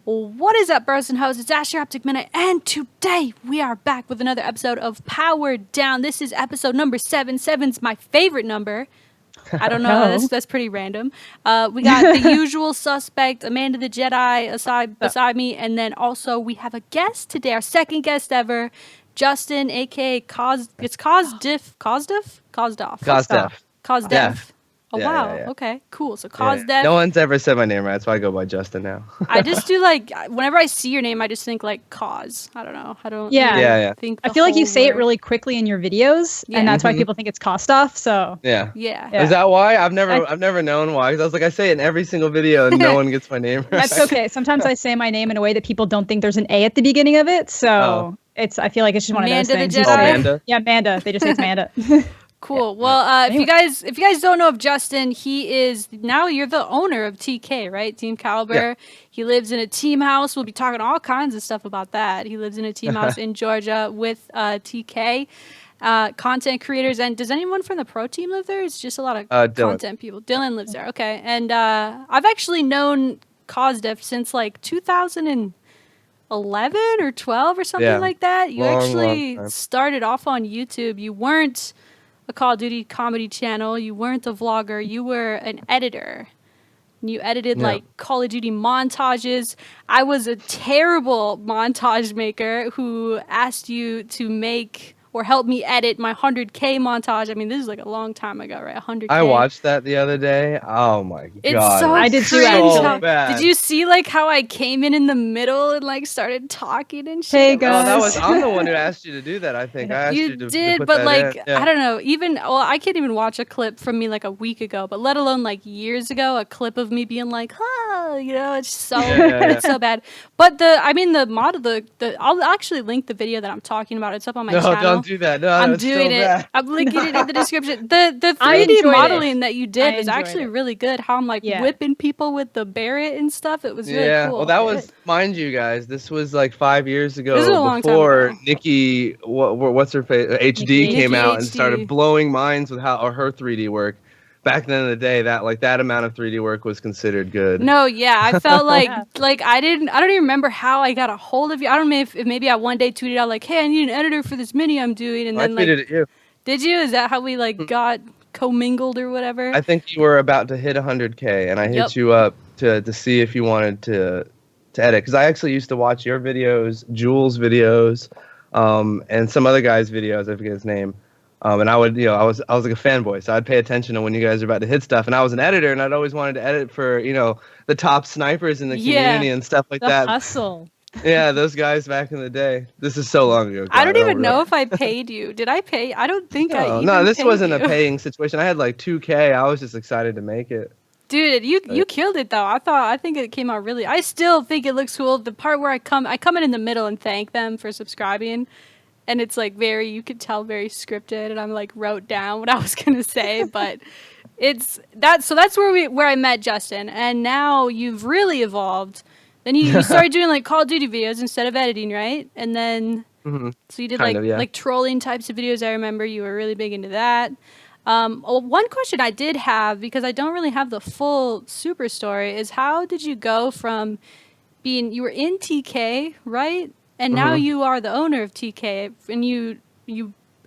What is up, bros and hoes? It's Asher Optic Minute, and today we are back with another episode of Power Down. This is episode number 7. 7's my favorite number. I don't know. That's pretty random. We got the usual suspect, Amanda the Jedi, beside me, and then also we have a guest today, our second guest ever, Justin, aka KOSDFF. Oh, yeah, wow. Yeah. Okay, cool. So KOSDFF. No one's ever said my name right, so I go by Justin now. I just do whenever I see your name, I just think Cause. I don't know. I don't think I feel like you say it really quickly in your videos, and that's why people think it's KOSDFF. So yeah. Is that why? I've never known why. Because I was like, I say it in every single video, and no one gets my name right. That's okay. Sometimes I say my name in a way that people don't think there's an A at the beginning of it. So I feel like it's just one of those things. Amanda. Yeah, Amanda. They just say it's Amanda. Cool. Yeah. Well, if you guys don't know of Justin, he is now you're the owner of TK, right? Team Caliber. Yeah. He lives in a team house. We'll be talking all kinds of stuff about that. He lives in a team house in Georgia with TK, content creators. And does anyone from the pro team live there? It's just a lot of content people. Dylan lives there. Okay. And I've actually known KOSDFF since 2011 or 12 or something like that. You actually started off on YouTube. You weren't a Call of Duty comedy channel. You weren't a vlogger. You were an editor. You edited Call of Duty montages. I was a terrible montage maker who asked you to make or help me edit my 100K montage. I mean, this is a long time ago, right? 100K. I watched that the other day. Oh my god! It's so I did too. So bad. Did you see how I came in the middle and started talking and shit? Hey guys, I'm the one who asked you to do that. I think I asked you to did, put but that in. I don't know. I can't even watch a clip from me a week ago, but let alone years ago, a clip of me being it's so it's so bad. But I'll actually link the video that I'm talking about. It's up on my channel. No, don't do that. No, I'm doing it. Bad. I'm linking it in the description. The 3D modeling that you did was actually really good. How I'm whipping people with the Barrett and stuff. It was really cool. Well, that was, mind you guys, this was 5 years ago. This is a long time before ago. Nikki, what's her face, HD came out and started blowing minds with her 3D work. Back then in the day, that amount of 3D work was considered good. No, yeah, I felt I don't even remember how I got a hold of you. I don't know if maybe I one day tweeted out hey, I need an editor for this mini I'm doing, and then I tweeted at you. Did you? Is that how we got commingled or whatever? I think you were about to hit 100K, and I hit you up to see if you wanted to edit, because I actually used to watch your videos, Jules' videos, and some other guy's videos. I forget his name. And I would, I was like a fanboy, so I'd pay attention to when you guys are about to hit stuff. And I was an editor, and I'd always wanted to edit for, the top snipers in the community and stuff like that. Hustle. Yeah, those guys back in the day. This is so long ago. I don't even know if I paid you. Did I pay? I don't think I even No, this paid wasn't you. a paying situation. I had 2K. I was just excited to make it. Dude, you killed it though. I think it came out really. I still think it looks cool. The part where I come in the middle and thank them for subscribing. And it's you could tell very scripted, and I'm wrote down what I was gonna say, but so that's where I met Justin, and now you've really evolved. Then you started doing Call of Duty videos instead of editing, right? And then so you did trolling types of videos. I remember you were really big into that. One question I did have, because I don't really have the full super story, is how did you go from you were in TK, right? And now you are the owner of TK, and you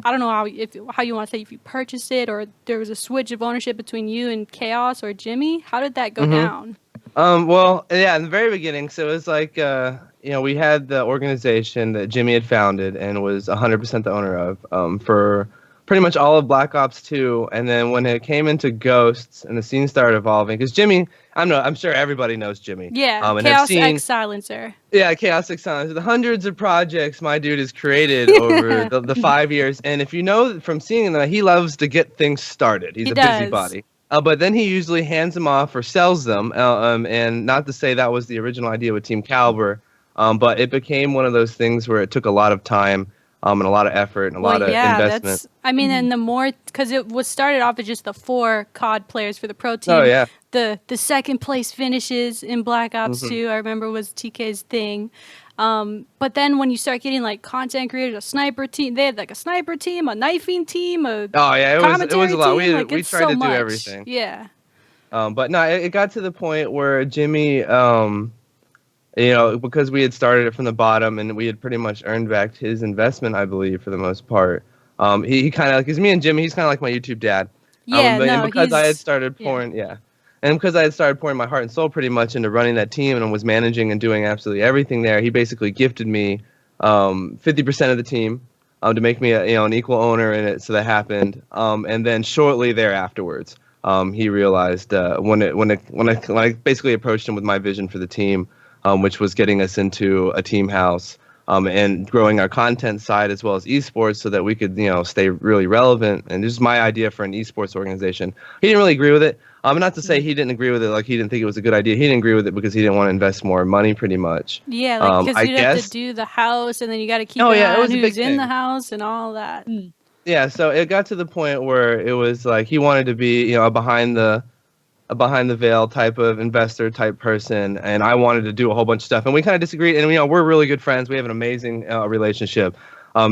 I don't know how you want to say, if you purchased it or there was a switch of ownership between you and Chaos or Jimmy. How did that go down? Well, yeah, in the very beginning, so it was we had the organization that Jimmy had founded and was 100% the owner of for pretty much all of Black Ops 2, and then when it came into Ghosts and the scene started evolving, because Jimmy, I'm sure everybody knows Jimmy. Yeah, Chaos X Silencer. Yeah, Chaos X Silencer. The hundreds of projects my dude has created over the 5 years, and if you know from seeing them, he loves to get things started. He's a busybody. But then he usually hands them off or sells them, and not to say that was the original idea with Team Caliber, but it became one of those things where it took a lot of time. And a lot of effort and a lot of investment. And the more, because it was started off as just the 4 COD players for the pro team. Oh, yeah. The second place finishes in Black Ops 2, I remember, was TK's thing. But then when you start getting content creators, a sniper team, they had a sniper team, a knifing team, it was a lot. We tried to do everything. Yeah. But no, it got to the point where Jimmy because we had started it from the bottom and we had pretty much earned back his investment, I believe, for the most part. He kind of, because me and Jimmy, he's kind of like my YouTube dad. Yeah, and because I had started pouring, and because I had started pouring my heart and soul pretty much into running that team and was managing and doing absolutely everything there, he basically gifted me 50% of the team to make me an equal owner in it. So that happened. And then shortly thereafterwards, he realized when I basically approached him with my vision for the team, which was getting us into a team house and growing our content side as well as esports so that we could, stay really relevant. And this is my idea for an esports organization. He didn't really agree with it. Not to say he didn't agree with it, like he didn't think it was a good idea. He didn't agree with it because he didn't want to invest more money, pretty much. Yeah, like because you'd have to do the house, and then you got to keep an eye on who's in the house and all that. Yeah, so it got to the point where it was like he wanted to be, a behind the veil type of investor type person, and I wanted to do a whole bunch of stuff, and we kind of disagreed. And we're really good friends. We have an amazing relationship.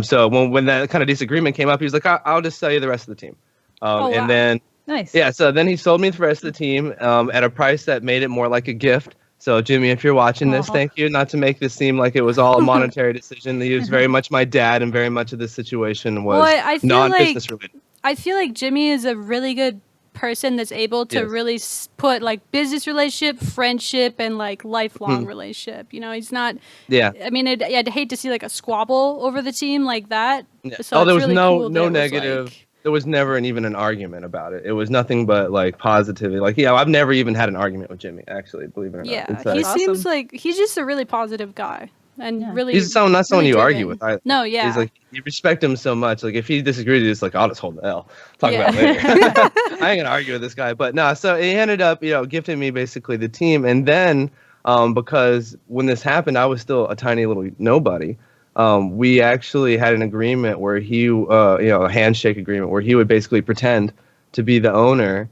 So when that kind of disagreement came up, he was like, "I'll just sell you the rest of the team." And then nice. Yeah, so then he sold me the rest of the team at a price that made it more like a gift. So Jimmy, if you're watching this, thank you. Not to make this seem like it was all a monetary decision. He was very much my dad, and very much of this situation was non-business related. I feel like Jimmy is a really good person that's able to really put like business relationship, friendship, and like lifelong relationship. He's not. Yeah. I mean, I'd hate to see like a squabble over the team like that. Yeah. So there was really no negative. There was never even an argument about it. It was nothing but like positivity. Like, I've never even had an argument with Jimmy, actually, believe it or not. Yeah, he seems like he's just a really positive guy. And really, he's not someone you argue with. No, yeah. He's like, you respect him so much. Like, if he disagrees, he's like, I'll just hold the L. Talk about it later. I ain't gonna argue with this guy. But no, so he ended up, gifting me basically the team. And then, because when this happened, I was still a tiny little nobody. We actually had an agreement where he, a handshake agreement where he would basically pretend to be the owner,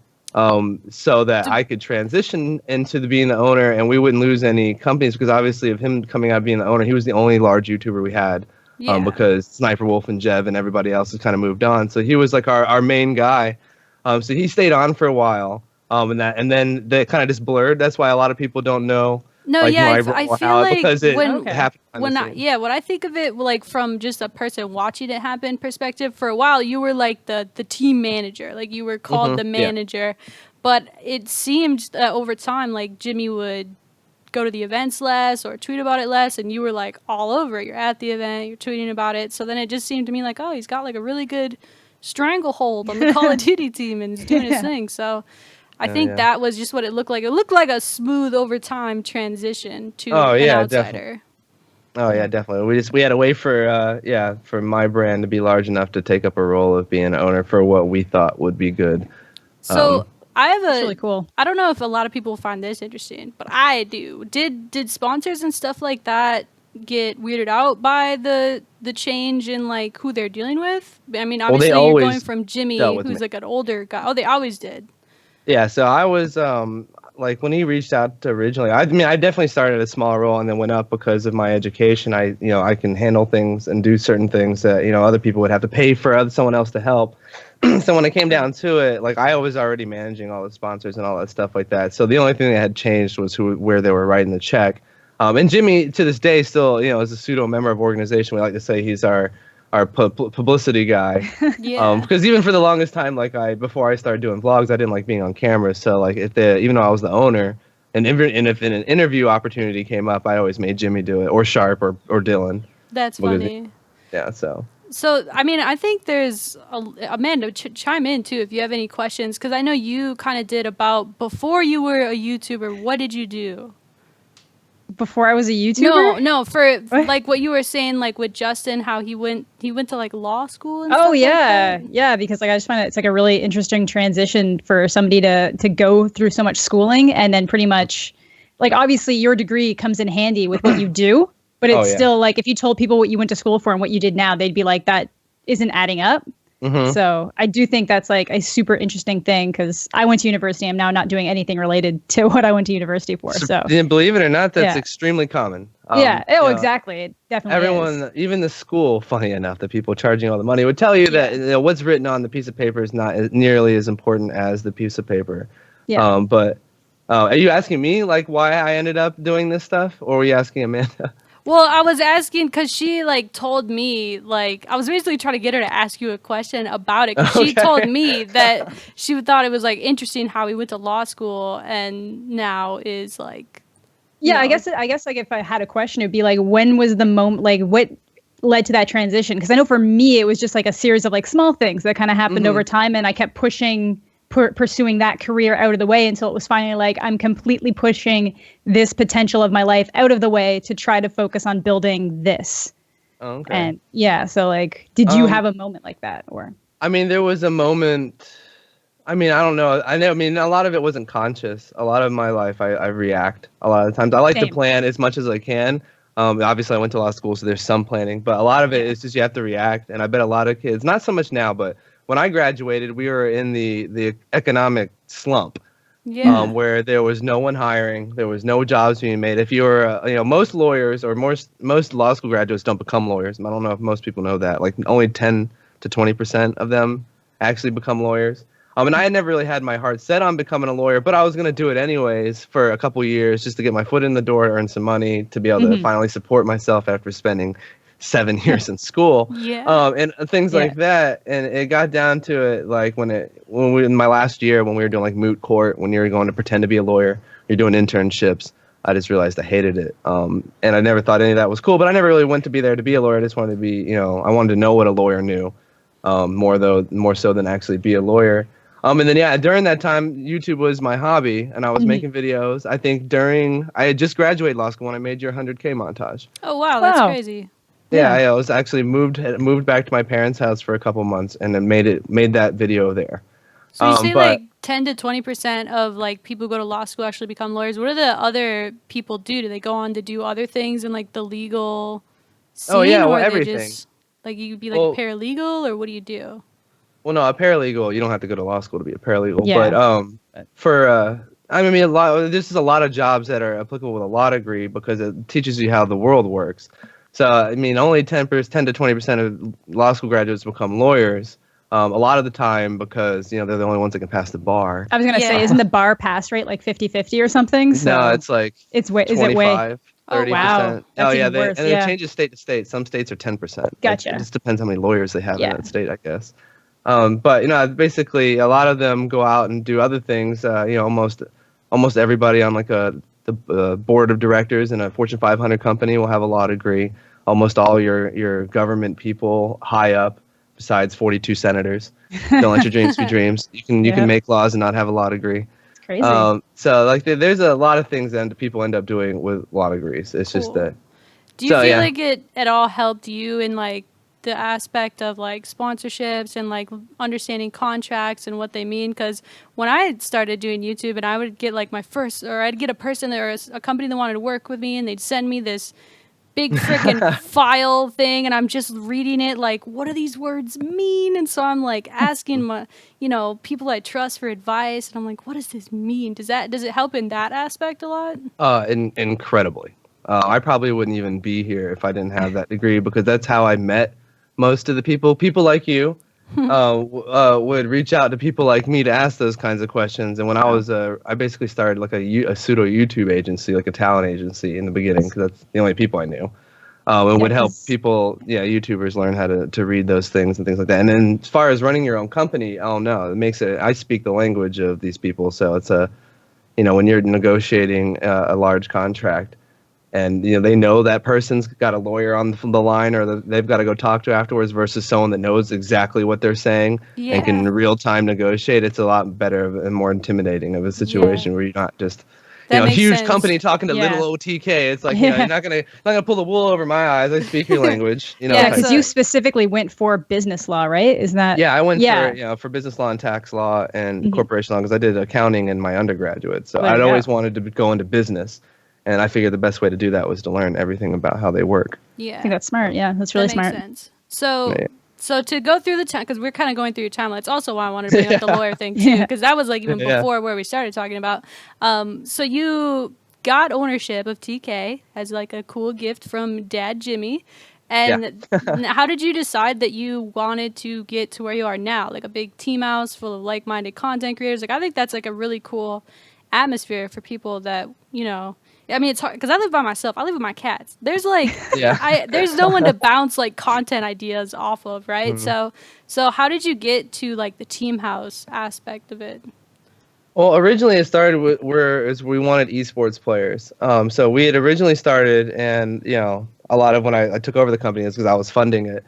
so that I could transition into being the owner, and we wouldn't lose any companies because obviously of him coming out being the owner, he was the only large YouTuber we had, because Sniper Wolf and Jev and everybody else has kind of moved on. So he was like our main guy. So he stayed on for a while, and then they kind of just blurred. That's why a lot of people don't know. No, like, I feel like because it happened. When I think of it like from just a person watching it happen perspective, for a while you were like the team manager, like you were called the manager, but it seemed over time like Jimmy would go to the events less or tweet about it less, and you were like all over it. You're at the event, you're tweeting about it, so then it just seemed to me like, oh, he's got like a really good stranglehold on the Call of Duty team and he's doing his thing. So I think that was just what it looked like. It looked like a smooth over time transition to an outsider. Definitely. Oh yeah, definitely. We had to wait for my brand to be large enough to take up a role of being an owner for what we thought would be good. So I have really cool. I don't know if a lot of people find this interesting, but I do. Did sponsors and stuff like that get weirded out by the change in like who they're dealing with? I mean, obviously you're going from Jimmy, who's like an older guy. Oh, they always did. Yeah, so I was like when he reached out originally. I mean, I definitely started at a small role and then went up because of my education. I can handle things and do certain things that other people would have to pay for someone else to help. So when it came down to it, like I was already managing all the sponsors and all that stuff like that. So the only thing that had changed was where they were writing the check. And Jimmy to this day still is a pseudo member of organization. We like to say he's our publicity guy. Because even for the longest time, before I started doing vlogs, I didn't like being on camera. So like even though I was the owner, and if an interview opportunity came up, I always made Jimmy do it, or Sharp, or Dylan. That's funny. So I mean, I think there's Amanda, chime in too if you have any questions, because I know you kind of did about before you were a YouTuber. What did you do? Before I was a YouTuber? No, for like what you were saying, like with Justin, how he went to like law school and stuff because like I just find it's like a really interesting transition for somebody to go through so much schooling, and then pretty much like obviously your degree comes in handy with what you do, but it's still like if you told people what you went to school for and what you did now, they'd be like, that isn't adding up. So I do think that's like a super interesting thing, because I went to university. I'm now not doing anything related to what I went to university for. So believe it or not, that's extremely common. Exactly. It definitely everyone, even the school, funny enough, the people charging all the money would tell you that what's written on the piece of paper is not nearly as important as the piece of paper. But Oh, are you asking me like why I ended up doing this stuff, or were you asking Amanda? Well, I was asking because she like told me like I was basically trying to get her to ask you a question about it because she told me that she thought it was like interesting how he went to law school and now is like. Yeah, I guess like if I had a question, it'd be like, when was the moment? Like, what led to that transition? Because I know for me, it was just like a series of like small things that kind of happened over time, and I kept pursuing that career out of the way until it was finally like I'm completely pushing this potential of my life out of the way to try to focus on building this. Okay. And yeah, so like, did you have a moment like that, or? I mean, there was a moment. I mean, I don't know. I mean, a lot of it wasn't conscious. A lot of my life, I react. A lot of the times, I like to plan as much as I can. Obviously, I went to law school, so there's some planning, but a lot of it is just you have to react. And I bet a lot of kids, not so much now, but when I graduated, we were in the economic slump, where there was no one hiring, there was no jobs being made. If you were, most lawyers or most law school graduates don't become lawyers. I don't know if most people know that. Like only 10 to 20% of them actually become lawyers. And I had never really had my heart set on becoming a lawyer, but I was going to do it anyways for a couple years just to get my foot in the door, earn some money, to be able to finally support myself after spending 7 years in school. And things like that. And it got down to it like in my last year when we were doing like moot court, when you were going to pretend to be a lawyer, you're doing internships. I just realized I hated it. And I never thought any of that was cool, but I never really went to be there to be a lawyer. I just wanted to be, I wanted to know what a lawyer knew, more so than actually be a lawyer. And then, during that time, YouTube was my hobby, and I was making videos. I think I had just graduated law school when I made your 100K montage. Oh, wow. That's crazy. Yeah, I was actually moved back to my parents' house for a couple months, and then made that video there. So you say like 10 to 20% of like people who go to law school actually become lawyers. What do the other people do? Do they go on to do other things in like the legal scene? Oh, yeah, well, or everything. Like you be like a paralegal, or what do you do? Well, no, a paralegal, you don't have to go to law school to be a paralegal. Yeah. But this is a lot of jobs that are applicable with a law degree because it teaches you how the world works. So, I mean, only 10 to 20% of law school graduates become lawyers. A lot of the time because, they're the only ones that can pass the bar. I was going to say, isn't the bar pass rate like 50-50 or something? So no, it's like is it way? 30%. Wow. Oh, yeah. It changes state to state. Some states are 10%. Gotcha. It just depends how many lawyers they have in that state, I guess. But basically a lot of them go out and do other things. Almost everybody on like the board of directors in a Fortune 500 company will have a law degree. Almost all your government people high up, besides 42 senators, don't let your dreams be dreams. You can make laws and not have a law degree. It's crazy. So like there's a lot of things that people end up doing with law degrees. It's just that. Do you feel like it at all helped you in like the aspect of like sponsorships and like understanding contracts and what they mean? Because when I started doing YouTube and I would get like I'd get a person or a company that wanted to work with me and they'd send me this big freaking file thing and I'm just reading it like, what do these words mean? And so I'm like asking my people I trust for advice and I'm like, what does this mean? Does it help in that aspect a lot? Incredibly. I probably wouldn't even be here if I didn't have that degree, because that's how I met most of the people like you would reach out to people like me to ask those kinds of questions. And when I basically started like a pseudo YouTube agency, like a talent agency in the beginning, because that's the only people I knew. And would help people, YouTubers learn how to read those things and things like that. And then as far as running your own company, I speak the language of these people. So it's when you're negotiating a large contract, and they know that person's got a lawyer on the line, or they've got to go talk to afterwards, versus someone that knows exactly what they're saying and can in real time negotiate. It's a lot better and more intimidating of a situation where you're not just a huge company talking to little OTK. It's like you're not gonna pull the wool over my eyes. I speak your language. Because you specifically went for business law, right? Isn't that? Yeah, I went for business law and tax law and corporation law, because I did accounting in my undergraduate. So I'd always wanted to go into business. And I figured the best way to do that was to learn everything about how they work. Yeah. I think that's smart. Yeah, that's really smart. Makes sense. So to go through the time, because we're kind of going through your timeline. It's also why I wanted to bring up the lawyer thing too, because that was like even before where we started talking about. So you got ownership of TK as like a cool gift from Dad Jimmy. And how did you decide that you wanted to get to where you are now? Like a big team house full of like-minded content creators. Like I think that's like a really cool atmosphere for people that, you know, I mean, it's hard because I live by myself. I live with my cats. There's like, there's no one to bounce like content ideas off of, right? Mm-hmm. So how did you get to like the team house aspect of it? Well, originally it started with we wanted esports players. So we had originally started, and you know, a lot of when I took over the company is because I was funding it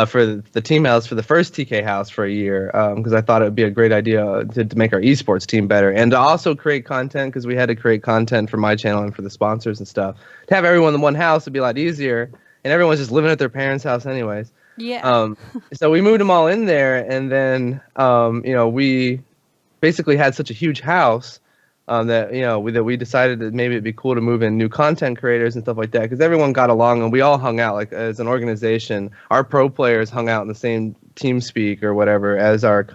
for the team house for the first TK house for a year because I thought it would be a great idea to make our esports team better and to also create content because we had to create content for my channel and for the sponsors and stuff. To have everyone in one house would be a lot easier, and everyone's just living at their parents' house anyways. Yeah. So we moved them all in there, and then you know, we basically had such a huge house that you know we decided that maybe it'd be cool to move in new content creators and stuff like that because everyone got along and we all hung out like as an organization. Our pro players hung out in the same team speak or whatever as our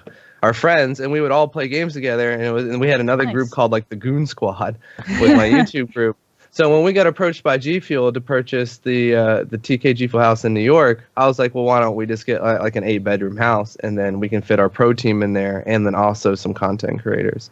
friends, and we would all play games together. And we had another group called like the Goon Squad with my YouTube group. So when we got approached by G Fuel to purchase the TK G Fuel house in New York, I was like, well, why don't we just get like an 8-bedroom house, and then we can fit our pro team in there, and then also some content creators.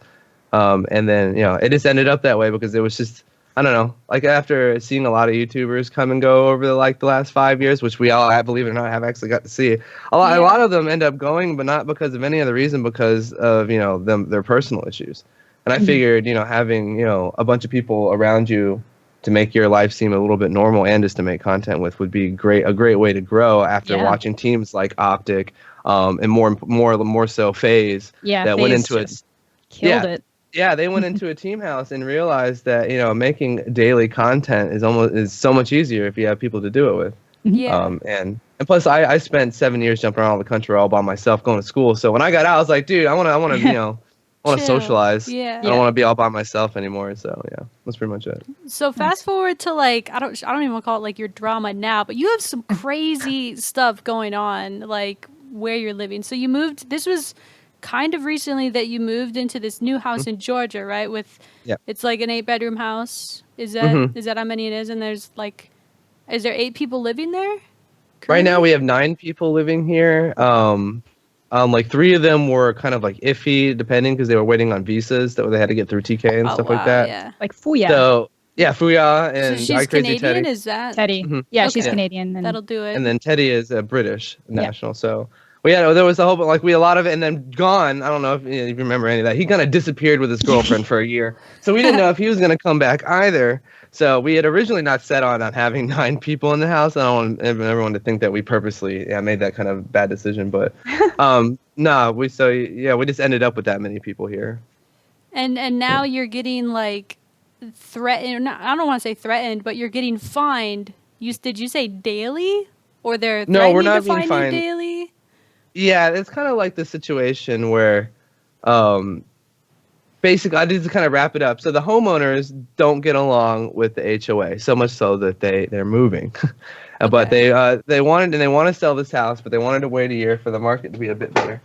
And then you know, it just ended up that way because it was just, I don't know, like after seeing a lot of YouTubers come and go over the last 5 years, which we all, I believe it or not, have actually got to see. A lot of them end up going, but not because of any other reason, because of, you know, their personal issues. And I figured, you know, having, you know, a bunch of people around you to make your life seem a little bit normal and just to make content with would be a great way to grow after watching teams like Optic and more so FaZe that went into it. Killed it. Yeah, they went into a team house and realized that, you know, making daily content is so much easier if you have people to do it with. Yeah. And plus I spent 7 years jumping around the country all by myself going to school. So when I got out, I was like, dude, I want to you know, I want to socialize. Yeah. I don't want to be all by myself anymore. So yeah, that's pretty much it. So fast forward to like I don't even want to call it like your drama now, but you have some crazy stuff going on like where you're living. So you moved. This was kind of recently that you moved into this new house in Georgia, right? It's like an 8-bedroom house. Is that how many it is? And there's like, is there 8 people living there? Currently? Right now we have 9 people living here. Like 3 of them were kind of like iffy, depending because they were waiting on visas that they had to get through TK and stuff like that. Yeah. Like Fuya. So yeah, Fuya and so she's Crazy Canadian. Teddy. Is that Teddy? Yeah, she's Canadian. And that'll do it. And then Teddy is a British national. So there was a whole like we had a lot of it, and then Gone. I don't know if you remember any of that. He kind of disappeared with his girlfriend for a year, so we didn't know if he was going to come back either. So we had originally not set on having 9 people in the house. I don't want everyone to think that we purposely made that kind of bad decision, but we just ended up with that many people here. And now you're getting like threatened. I don't want to say threatened, but you're getting fined. Did you say daily, or they're no? We're not to being fined daily? Yeah, it's kind of like the situation where, basically, I need to kind of wrap it up. So the homeowners don't get along with the HOA, so much so that they're moving. But they want to sell this house, but they wanted to wait a year for the market to be a bit better.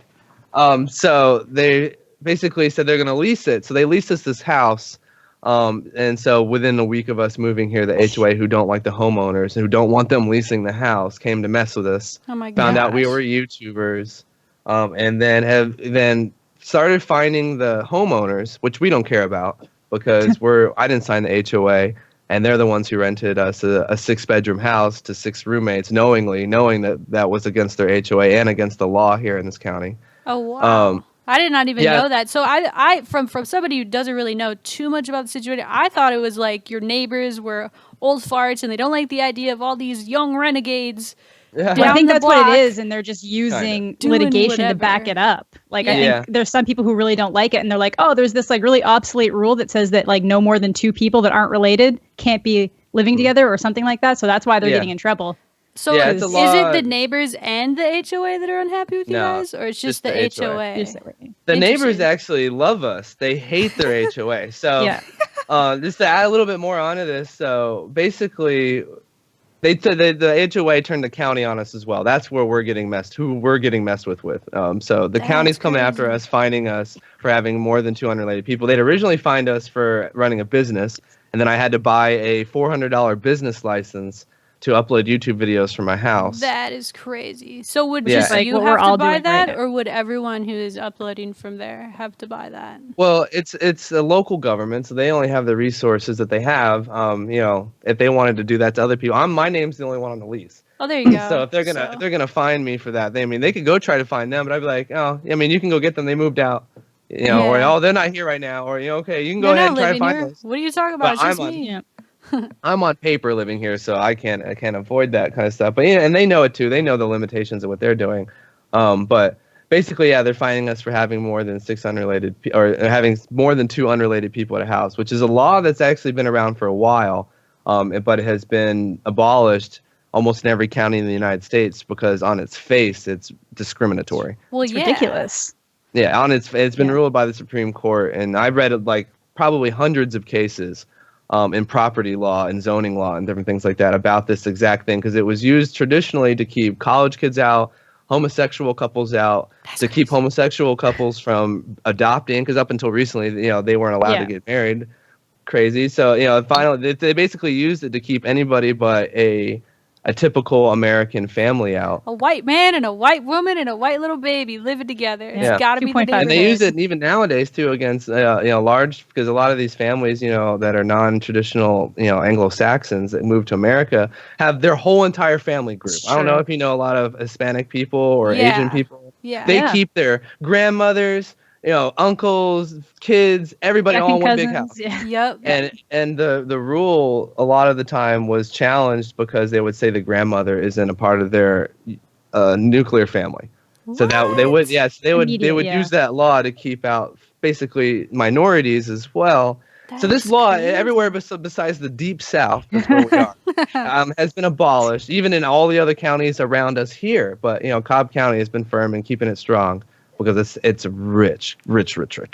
So they basically said they're going to lease it. So they leased us this house. And so within a week of us moving here, the HOA, who don't like the homeowners and who don't want them leasing the house, came to mess with us. Oh my god! Found out we were YouTubers, and then started finding the homeowners, which we don't care about because I didn't sign the HOA, and they're the ones who rented us a 6-bedroom house to 6 roommates, knowing that was against their HOA and against the law here in this county. Oh wow! I did not even know that. So I from somebody who doesn't really know too much about the situation, I thought it was like your neighbors were old farts and they don't like the idea of all these young renegades. Yeah. I think that's what it is, and they're just using litigation to back it up. Like I think there's some people who really don't like it, and they're like, oh, there's this like really obsolete rule that says that like no more than 2 people that aren't related can't be living together or something like that. So that's why they're getting in trouble. So is it the neighbors and the HOA that are unhappy with you guys, or it's just the HOA? The neighbors actually love us. They hate their HOA. So just to add a little bit more onto this, so basically the HOA turned the county on us as well. That's where we're getting messed with. So the county's coming after us, finding us for having more than 2 unrelated people. They'd originally fined us for running a business, and then I had to buy a $400 business license to upload YouTube videos from my house. That is crazy. So would Yeah. just Like you what we're have to all buy doing that, right now. or would everyone who is uploading from there have to buy that? Well, it's a local government, so they only have the resources that they have. If they wanted to do that to other people, my name's the only one on the lease. Oh, there you go. So if they're gonna find me for that, they could go try to find them, but I'd be like, oh, I mean, you can go get them. They moved out, or Yeah. oh, they're not here right now, or okay, you can go They're ahead not and try to living find here. those. What are you talking But about? It's just me. Yeah. I'm on paper living here, so I can't avoid that kind of stuff. But and they know it too. They know the limitations of what they're doing. But basically, yeah, they're finding us for having more than 6 unrelated or having more than 2 unrelated people at a house, which is a law that's actually been around for a while, but it has been abolished almost in every county in the United States because on its face it's discriminatory. Well, It's ridiculous. Yeah, it's been ruled by the Supreme Court, and I read like probably hundreds of cases in property law and zoning law and different things like that about this exact thing, because it was used traditionally to keep college kids out, homosexual couples out, to keep homosexual couples from adopting, because up until recently, they weren't allowed to get married. Crazy. So, finally, they basically used it to keep anybody but a typical American family out. A white man and a white woman and a white little baby living together. Yeah. It's got to be the 2.5 neighborhood. And they use it even nowadays too against large, because a lot of these families that are non-traditional Anglo-Saxons that move to America have their whole entire family group. I don't know if you know a lot of Hispanic people or Asian people. Yeah. They keep their grandmothers, uncles, kids, everybody all in one big house. Yeah. Yep. And the rule a lot of the time was challenged because they would say the grandmother isn't a part of their nuclear family. So that they would use that law to keep out basically minorities as well. So this law everywhere besides the deep south, that's where we are, has been abolished, even in all the other counties around us here. But Cobb County has been firm in keeping it strong because it's a rich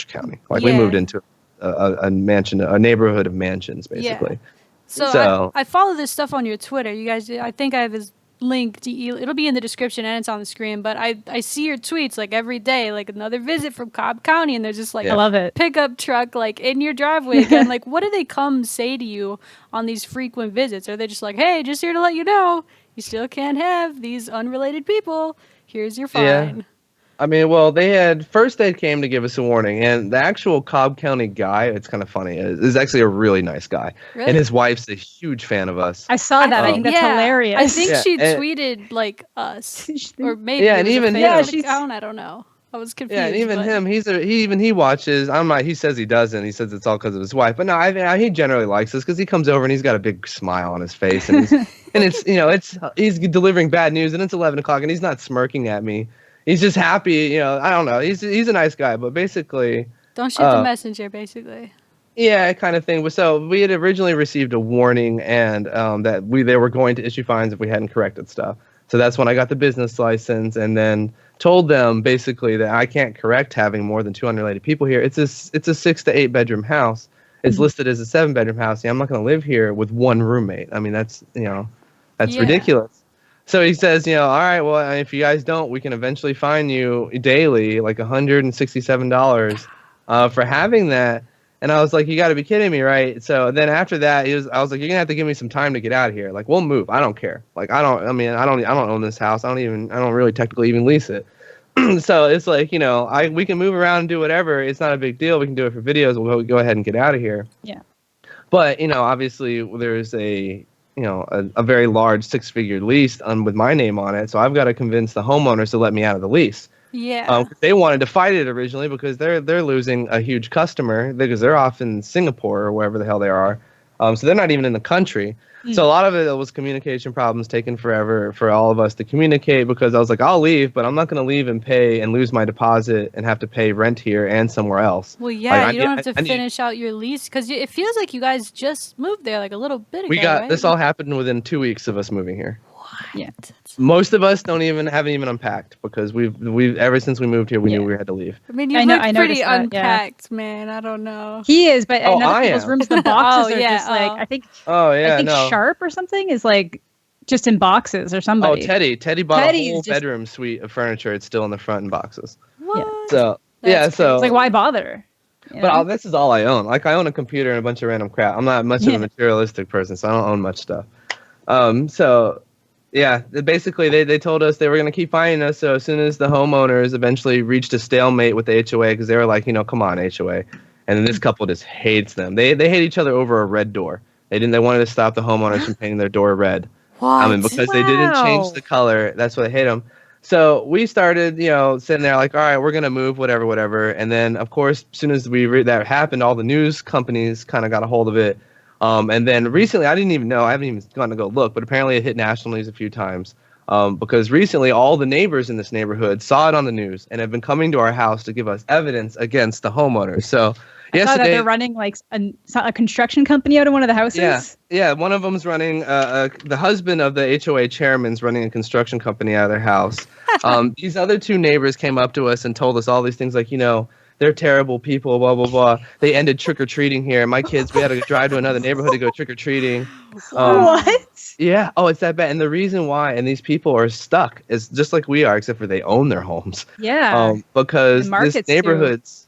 county. Like we moved into a mansion, a neighborhood of mansions, basically. Yeah. So I follow this stuff on your Twitter. You guys, I think I have his link. It'll be in the description and it's on the screen. But I see your tweets like every day, like another visit from Cobb County, and there's just like I love it. Pickup truck like in your driveway again. Like, what do they come say to you on these frequent visits? Are they just like, hey, just here to let you know, you still can't have these unrelated people. Here's your fine. Yeah. I mean, well, they came to give us a warning, and the actual Cobb County guy, it's kind of funny, is actually a really nice guy. Really? And his wife's a huge fan of us. I saw that. I think that's hilarious. I think she and- tweeted like us, or maybe Yeah, it and was even a fake him. account. I don't know. I was confused. Yeah, and even but- him, he watches. He says he doesn't. He says it's all because of his wife. But no, he generally likes us because he comes over and he's got a big smile on his face, and he's delivering bad news, and it's 11 o'clock, and he's not smirking at me. He's just happy. I don't know. He's a nice guy, but basically, don't shoot the messenger, basically. yeah, kind of thing. So we had originally received a warning, and that they were going to issue fines if we hadn't corrected stuff. So that's when I got the business license, and then told them basically that I can't correct having more than 2 unrelated people here. It's a 6 to 8 bedroom house. It's listed as a 7 bedroom house. Yeah, I'm not going to live here with one roommate. I mean, that's ridiculous. So he says, all right, well, if you guys don't, we can eventually fine you daily, like $167 for having that. And I was like, you got to be kidding me, right? So then after that, I was like, you're gonna have to give me some time to get out of here. Like, we'll move. I don't care. Like, I don't own this house. I don't really technically even lease it. So it's like, we can move around and do whatever. It's not a big deal. We can do it for videos. We'll go ahead and get out of here. Yeah. But obviously there's a very large 6-figure lease with my name on it. So I've got to convince the homeowners to let me out of the lease. Yeah. They wanted to fight it originally because they're losing a huge customer because they're off in Singapore or wherever the hell they are. So they're not even in the country. So a lot of it was communication problems, taking forever for all of us to communicate, because I was like, I'll leave, but I'm not going to leave and pay and lose my deposit and have to pay rent here and somewhere else. Well, yeah, you don't have to finish out your lease, because it feels like you guys just moved there like a little bit ago, right? This all happened within 2 weeks of us moving here. Yeah. Most of us haven't even unpacked, because we've ever since we moved here, we knew we had to leave. I mean, you look pretty unpacked, man. I don't know. He is, but in other people's am. rooms, the boxes are yeah, just like, I think no. Sharp or something is like just in boxes or somebody. Oh, Teddy bought a whole bedroom suite of furniture. It's still in the front in boxes. What? So That's so it's like, why bother? But this is all I own. Like, I own a computer and a bunch of random crap. I'm not much of a materialistic person, so I don't own much stuff. So yeah, basically they told us they were going to keep finding us. So as soon as the homeowners eventually reached a stalemate with the HOA, because they were like, come on, HOA. And then this couple just hates them. They hate each other over a red door. They wanted to stop the homeowners from painting their door red. What? Because they didn't change the color. That's why they hate them. So we started, sitting there like, all right, we're going to move, whatever. And then, of course, as soon as that happened, all the news companies kind of got a hold of it. And then recently, I didn't even know. I haven't even gone to go look, but apparently it hit national news a few times. Because recently, all the neighbors in this neighborhood saw it on the news and have been coming to our house to give us evidence against the homeowners. So I saw that they're running like a construction company out of one of the houses. Yeah. One of them's running. The husband of the HOA chairman's running a construction company out of their house. These other two neighbors came up to us and told us all these things like, they're terrible people, blah, blah, blah. They ended trick-or-treating here. My kids, we had to drive to another neighborhood to go trick-or-treating. What? Yeah. Oh, it's that bad. And the reason why, and these people are stuck, is just like we are, except for they own their homes. Yeah. Because this neighborhood's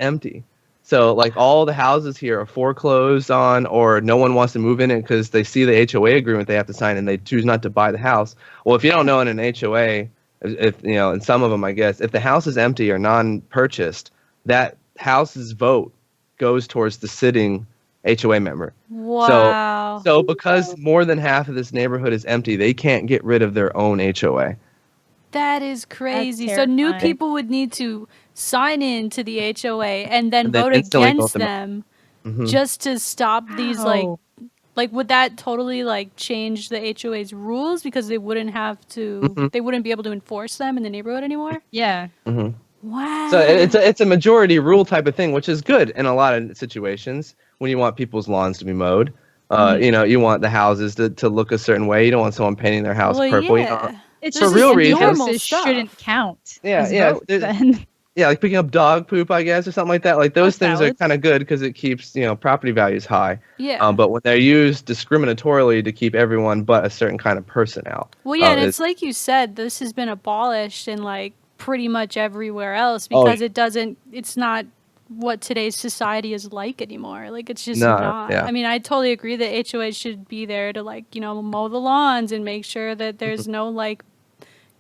empty. So, like, all the houses here are foreclosed on, or no one wants to move in it because they see the HOA agreement they have to sign and they choose not to buy the house. Well, if you don't know, in an HOA, in some of them, I guess, if the house is empty or non-purchased, that house's vote goes towards the sitting HOA member. Wow. So because more than half of this neighborhood is empty, they can't get rid of their own HOA. That is crazy. So new people would need to sign in to the HOA and then vote against them just to stop these like would that totally like change the HOA's rules because they wouldn't have to they wouldn't be able to enforce them in the neighborhood anymore? Yeah. Wow. So it's a majority rule type of thing, which is good in a lot of situations when you want people's lawns to be mowed. You want the houses to look a certain way. You don't want someone painting their house purple. Yeah. It's for just real reasons. It shouldn't count. Yeah. Yeah, like picking up dog poop, I guess, or something like that. Like those things are kind of good because it keeps, property values high. Yeah. But when they're used discriminatorily to keep everyone but a certain kind of person out. Well, yeah, and it's like you said, this has been abolished in like pretty much everywhere else because it's not what today's society is like anymore. Like it's just not. Yeah. I mean, I totally agree that HOAs should be there to like, mow the lawns and make sure that there's no like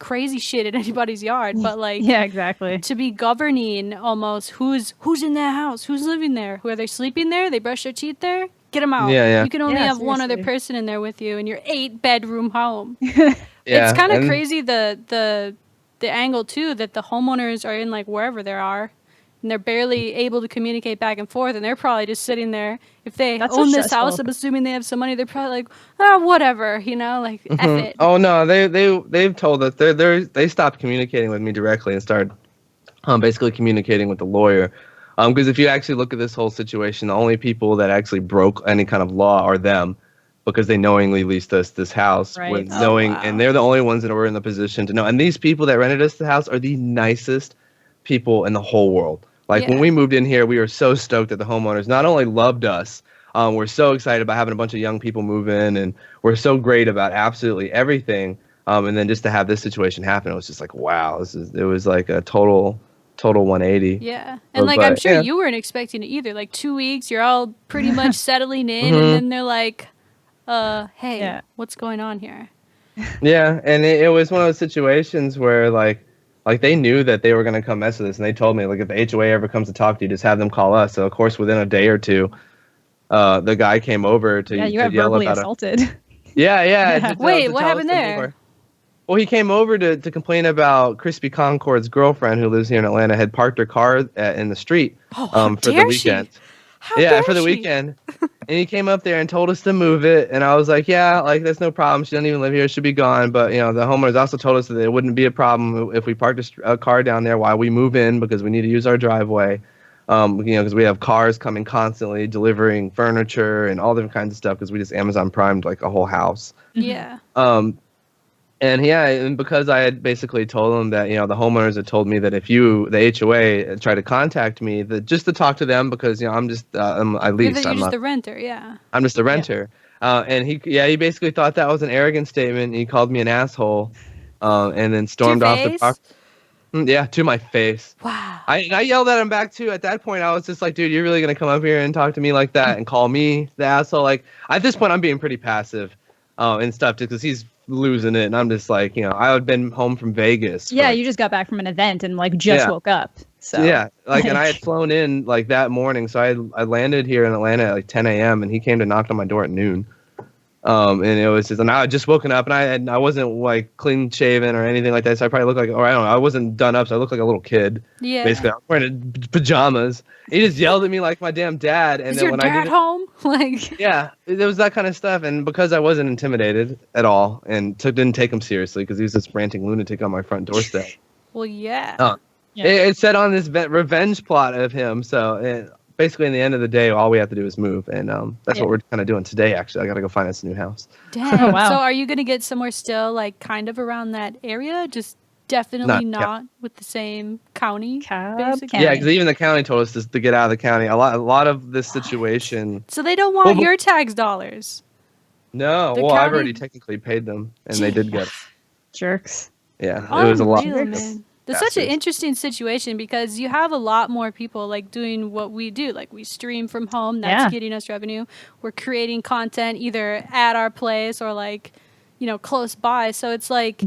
crazy shit in anybody's yard, but like exactly, to be governing almost who's in that house, who's living there, who are they sleeping there, they brush their teeth there, get them out. You can only have one other person in there with you in your 8-bedroom home. It's kind of crazy the angle too that the homeowners are in like wherever they are and they're barely able to communicate back and forth, and they're probably just sitting there. If they own this house, I'm assuming they have some money, they're probably like, whatever, like, F it. Oh no, they've told us they stopped communicating with me directly and started basically communicating with the lawyer. Because if you actually look at this whole situation, the only people that actually broke any kind of law are them, because they knowingly leased us this house with and they're the only ones that were in the position to know. And these people that rented us the house are the nicest people in the whole world. Like when we moved in here, we were so stoked that the homeowners not only loved us, we're so excited about having a bunch of young people move in, and we're so great about absolutely everything. And then just to have this situation happen, it was just like, wow, it was like a total 180. Yeah. And I'm sure you weren't expecting it either. Like 2 weeks, you're all pretty much settling in, and then they're like, hey, what's going on here? Yeah. And it was one of those situations where like they knew that they were going to come mess with us, and they told me, like, if the HOA ever comes to talk to you, just have them call us. So of course, within a day or two, the guy came over to you got verbally assaulted. Yeah. Wait, what happened there? Well, he came over to complain about Crispy Concord's girlfriend, who lives here in Atlanta, had parked her car in the street for the weekend. For the weekend. And he came up there and told us to move it. And I was like, that's no problem. She doesn't even live here. She'll be gone. But, the homeowners also told us that it wouldn't be a problem if we parked a car down there while we move in, because we need to use our driveway. Because we have cars coming constantly delivering furniture and all different kinds of stuff, because we just Amazon primed like a whole house. Yeah. And because I had basically told them that, the homeowners had told me that if the HOA tried to contact me, that just to talk to them, because, I'm just, I lease. You're just the renter, yeah. I'm just a renter. And he basically thought that was an arrogant statement. And he called me an asshole, and then stormed off the property. Yeah, to my face. Wow. I yelled at him back too. At that point, I was just like, dude, you're really going to come up here and talk to me like that and call me the asshole? Like, at this point, I'm being pretty passive. and stuff, because he's losing it, and I'm just like, I had been home from Vegas. Yeah, you just got back from an event and like just woke up. So yeah, like, and I had flown in like that morning, so I landed here in Atlanta at like 10 a.m. and he came to knock on my door at noon. And it was just, and I had just woken up, and I wasn't like clean shaven or anything like that, so I probably looked like, or I don't know, I wasn't done up, so I looked like a little kid. Yeah. Basically, I was wearing pajamas. He just yelled at me like my damn dad. And is then your when dad I did home? Like. Yeah, there was that kind of stuff, and because I wasn't intimidated at all, and didn't take him seriously, because he was this ranting lunatic on my front doorstep. Well, yeah. It set on this revenge plot of him. So basically, in the end of the day, all we have to do is move, and that's what we're kind of doing today. Actually, I got to go find us a new house. Dang. Oh, wow. So, are you gonna get somewhere still, like kind of around that area? Just definitely not with the same county. Basically. Yeah, because even the county told us to get out of the county. A lot of this situation. So they don't want your tax dollars. No, well, I've already technically paid them, and they did get it. Jerks. Yeah, it was a lot. Man. That's such an interesting situation, because you have a lot more people like doing what we do. Like, we stream from home. That's getting us revenue. We're creating content either at our place or like, close by. So it's like,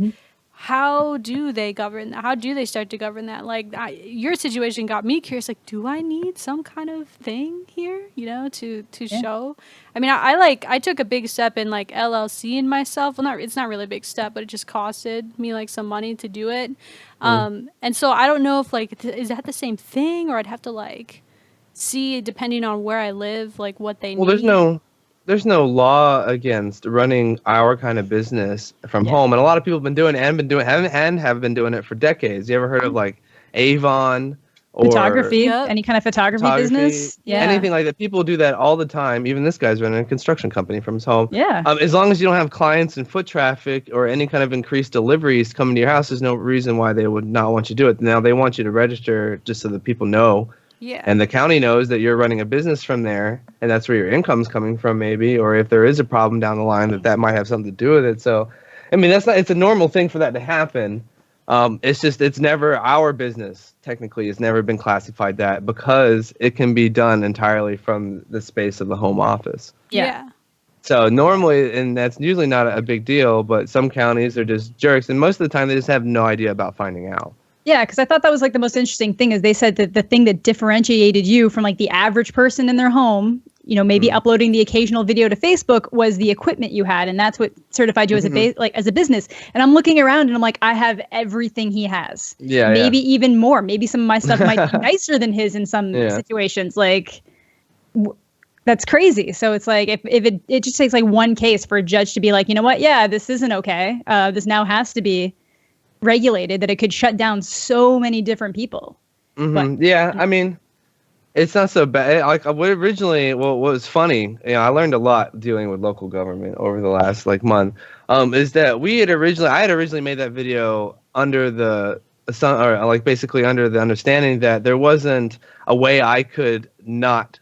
how do they govern that? How do they start to govern that? Like, your situation got me curious. Like, do I need some kind of thing here, to show? I mean, I took a big step in like LLC in myself. Well, it's not really a big step, but it just costed me like some money to do it. And so I don't know if like, is that the same thing, or I'd have to like see, depending on where I live, like what they need. Well, there's no law against running our kind of business from home, and a lot of people have been doing it and have been doing it for decades. You ever heard of like Avon? Or photography, any kind of photography business, anything like that. People do that all the time. Even this guy's running a construction company from his home. Yeah. As long as you don't have clients and foot traffic or any kind of increased deliveries coming to your house, there's no reason why they would not want you to do it. Now they want you to register just so that people know. Yeah. And the county knows that you're running a business from there, and that's where your income's coming from, maybe. Or if there is a problem down the line, that might have something to do with it. So, I mean, it's a normal thing for that to happen. It's just, it's never our business. Technically, it's never been classified that, because it can be done entirely from the space of the home office. Yeah. So normally, and that's usually not a big deal, but some counties are just jerks, and most of the time they just have no idea about finding out. Yeah, because I thought that was like the most interesting thing, is they said that the thing that differentiated you from like the average person in their home, maybe uploading the occasional video to Facebook, was the equipment you had, and that's what certified you as a business. And I'm looking around and I'm like, I have everything he has. Yeah. Maybe even more. Maybe some of my stuff might be nicer than his in some situations. Like, that's crazy. So it's like, if it just takes like one case for a judge to be like, you know what? Yeah, this isn't okay. This now has to be regulated, that it could shut down so many different people. But, yeah, I mean, it's not so bad. Like, what was funny, I learned a lot dealing with local government over the last like month, is that I had originally made that video under basically under the understanding that there wasn't a way I could not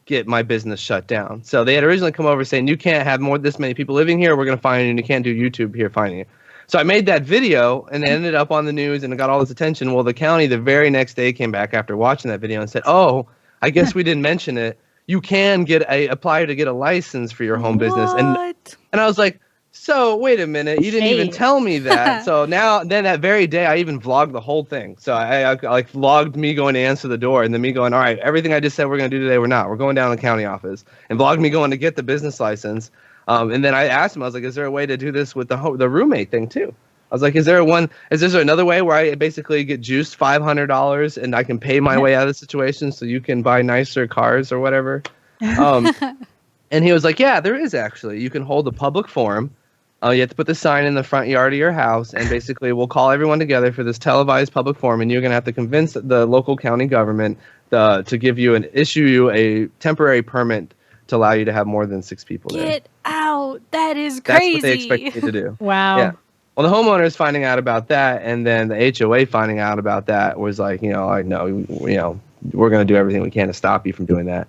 get my business shut down. So they had originally come over saying, you can't have this many people living here, we're going to fine you, and you can't do YouTube here finding you. So I made that video, and it ended up on the news, and it got all this attention. Well, the county the very next day came back after watching that video and said, oh, I guess we didn't mention it. You can apply to get a license for your home business. And I was like, so wait a minute, you didn't even tell me that. So then that very day, I even vlogged the whole thing. So I like vlogged me going to answer the door, and then me going, all right, everything I just said we're going to do today, we're not. We're going down to the county office, and vlogged me going to get the business license. And then I asked him, I was like, is there a way to do this with the roommate thing too? I was like, is there another way where I basically get juiced $500 and I can pay my way out of the situation so you can buy nicer cars or whatever? And he was like, yeah, there is actually. You can hold a public forum. You have to put the sign in the front yard of your house, and basically we'll call everyone together for this televised public forum, and you're going to have to convince the local county government to issue you a temporary permit to allow you to have more than 6 people there. Get out. That is crazy. That's what they expect you to do. Wow. Yeah. Well, the homeowners finding out about that, and then the HOA finding out about that was like, no, we're going to do everything we can to stop you from doing that.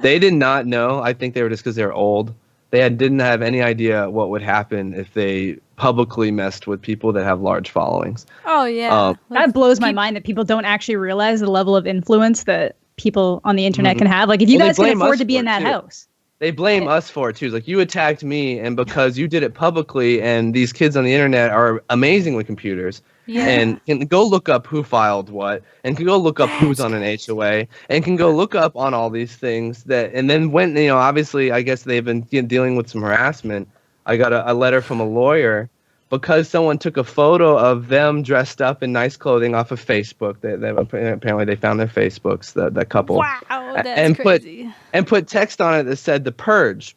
They did not know. I think they were just because they were old. They didn't have any idea what would happen if they publicly messed with people that have large followings. Oh, yeah. That blows my mind that people don't actually realize the level of influence that people on the internet can have. Like, if you guys can afford to be in that house. they blame us for it too. It's like, you attacked me, and because you did it publicly, and these kids on the internet are amazing with computers, and can go look up who filed what, and can go look up who's on an HOA, and can go look up on all these things and then when, obviously, I guess they've been dealing with some harassment. I got a letter from a lawyer because someone took a photo of them dressed up in nice clothing off of Facebook. Apparently they found their Facebooks, that couple. Wow, that's crazy. Put text on it that said "The Purge."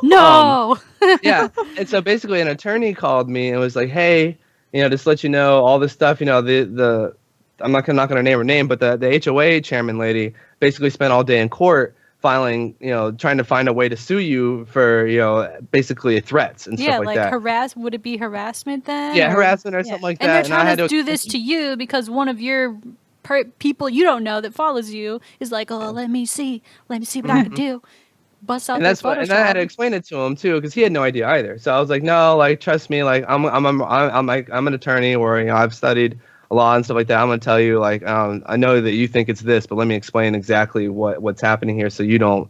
No. Yeah, and so basically an attorney called me and was like, "Hey, just to let you know all this stuff. I'm not gonna name her name, but the HOA chairman lady basically spent all day in court filing, trying to find a way to sue you for, basically threats and stuff like that. Would it be harassment then? Yeah, harassment or something like that. And they're trying to do this to you because one of your people you don't know that follows you is like, oh, let me see what I can do. Bust out their Photoshop. And I had to explain it to him too, because he had no idea either. So I was like, no, like, trust me, like, I'm an attorney, or I've studied law and stuff like that. I'm gonna tell you, like, I know that you think it's this, but let me explain exactly what's happening here, so you don't,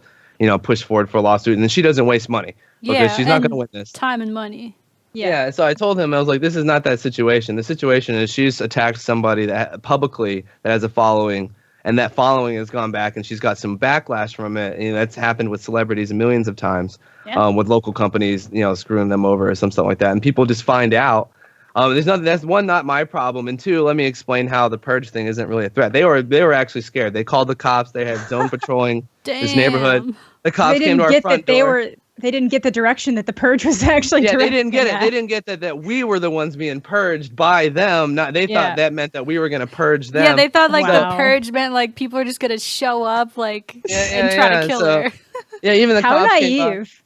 push forward for a lawsuit. And then she doesn't waste money because she's not gonna win this. Time and money. Yeah. So I told him, I was like, this is not that situation. The situation is she's attacked somebody that publicly that has a following, and that following has gone back, and she's got some backlash from it. That's happened with celebrities millions of times, with local companies, screwing them over or something like that. And people just find out. That's one, not my problem, and two, let me explain how the purge thing isn't really a threat. They were actually scared. They called the cops. They had zone patrolling this neighborhood. The cops came to our front door. They didn't get the direction that the purge was actually. Yeah, they didn't get it. They didn't get that we were the ones being purged by them. They thought that meant that we were going to purge them. Yeah, they thought the purge meant like people are just going to show up and try to kill her. Yeah, even the How cops naive.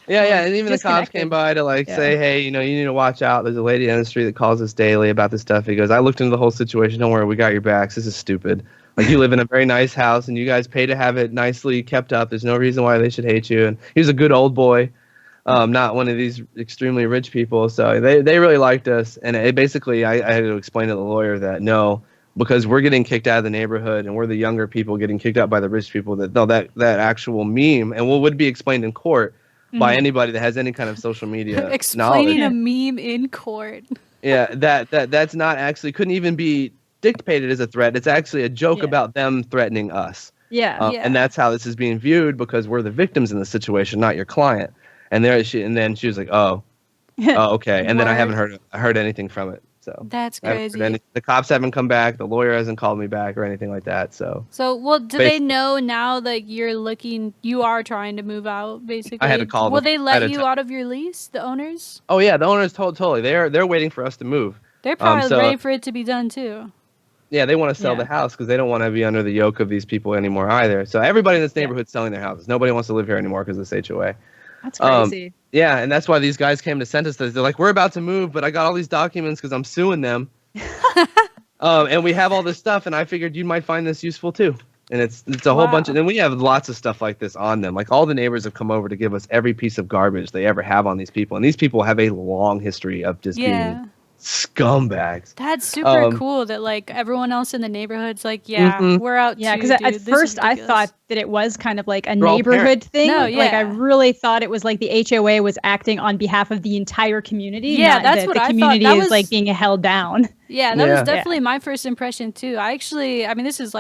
And even the cops came by to say, hey, you need to watch out. There's a lady in the street that calls us daily about this stuff. He goes, I looked into the whole situation. Don't worry, we got your backs. This is stupid. Like, you live in a very nice house, and you guys pay to have it nicely kept up. There's no reason why they should hate you. And he was a good old boy, not one of these extremely rich people. So they really liked us. And I had to explain to the lawyer that no, because we're getting kicked out of the neighborhood, and we're the younger people getting kicked out by the rich people, that actual meme, and what would be explained in court by anybody that has any kind of social media explaining knowledge. A meme in court. Yeah, that's not actually, couldn't even be dictated as a threat. It's actually a joke about them threatening us. And that's how this is being viewed, because we're the victims in the situation, not your client. And then she was like, oh, okay. And then I haven't heard anything from it. So that's crazy. The cops haven't come back. The lawyer hasn't called me back or anything like that. So well, do they know now that you are trying to move out, basically? I had to call them. Will they let you out of your lease, the owners? Oh yeah, the owners totally. They're waiting for us to move. They're probably ready for it to be done too. Yeah, they want to sell the house because they don't want to be under the yoke of these people anymore either. So everybody in this neighborhood's selling their houses. Nobody wants to live here anymore because of this HOA. That's crazy. Yeah, and that's why these guys came to send us this. They're like, we're about to move, but I got all these documents because I'm suing them. And we have all this stuff, and I figured you might find this useful too. And it's a whole bunch of, and we have lots of stuff like this on them. Like, all the neighbors have come over to give us every piece of garbage they ever have on these people. And these people have a long history of just being scumbags. That's super cool that everyone else in the neighborhood's like, we're out too, because at first I thought that it was kind of like a neighborhood thing. No, like, I really thought it was like the HOA was acting on behalf of the entire community. Yeah, that's what I thought. The community is like being held down. Yeah, that was definitely my first impression too. I mean, this is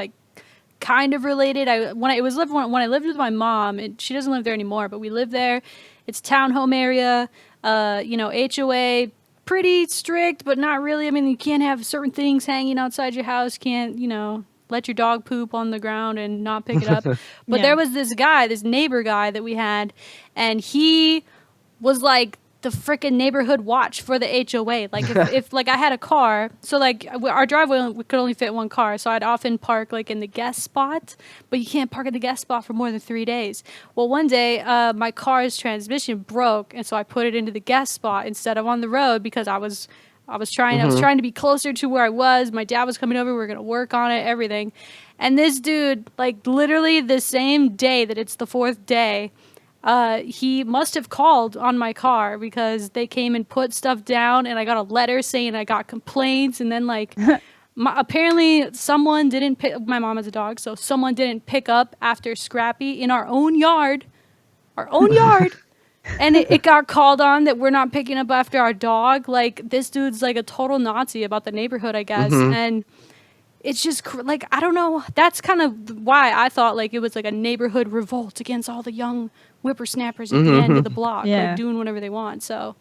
kind of related. When I lived with my mom, and she doesn't live there anymore, but we lived there. It's townhome area, HOA, pretty strict, but not really. I mean, you can't have certain things hanging outside your house. Can't, let your dog poop on the ground and not pick it up. But there was this neighbor guy that we had, and he was like the freaking neighborhood watch for the HOA. Like, if I had a car, so our driveway could only fit one car, so I'd often park in the guest spot, but you can't park in the guest spot for more than 3 days. Well, one day my car's transmission broke, and so I put it into the guest spot instead of on the road because I was trying to be closer to where I was. My dad was coming over. We were gonna work on it, everything. And this dude, literally the same day that it's the 4th day, he must have called on my car because they came and put stuff down, and I got a letter saying I got complaints, and then apparently someone didn't pick. My mom has a dog, so someone didn't pick up after Scrappy in our own yard. our own yard. And it got called on that we're not picking up after our dog. Like, this dude's like a total Nazi about the neighborhood, I guess. Mm-hmm. And it's just like, I don't know. That's kind of why I thought like it was like a neighborhood revolt against all the young whippersnappers at the end of the block, like doing whatever they want. So.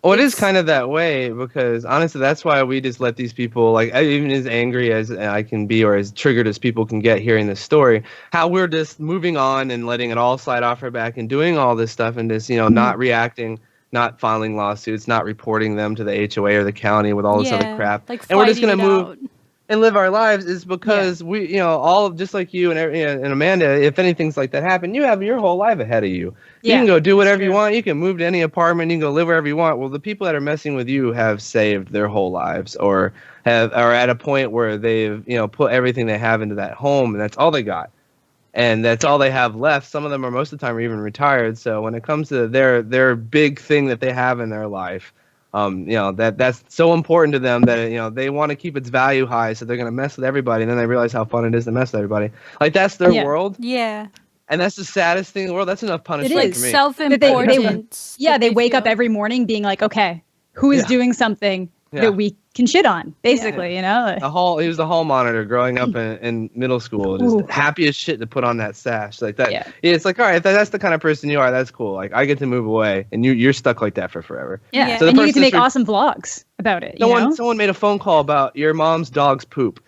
Well, it is kind of that way because honestly, that's why we just let these people, like, even as angry as I can be or as triggered as people can get hearing this story, how we're just moving on and letting it all slide off our back and doing all this stuff and just, not reacting, not filing lawsuits, not reporting them to the HOA or the county with all this other crap. Like, and we're just going to move out and live our lives is because we, all just like you and Amanda, if anything's like that happen, you have your whole life ahead of you. You can go do whatever you want. You can move to any apartment. You can go live wherever you want. Well, the people that are messing with you have saved their whole lives or are at a point where they've, put everything they have into that home and that's all they got. And that's all they have left. Some of them are most of the time are even retired. So when it comes to their big thing that they have in their life, that's so important to them that, they want to keep its value high. So they're going to mess with everybody. And then they realize how fun it is to mess with everybody. Like, that's their world. Yeah. And that's the saddest thing in the world. That's enough punishment like for me. Self-importance. They wake up every morning being like, okay, who is doing something that we can shit on, basically, he was the hall monitor growing up in middle school. Just happy as shit to put on that sash like that. Yeah. It's like, all right, if that's the kind of person you are, that's cool. Like, I get to move away and you're stuck like that for forever. Yeah. So and you get to make awesome vlogs about it. Someone made a phone call about your mom's dog's poop.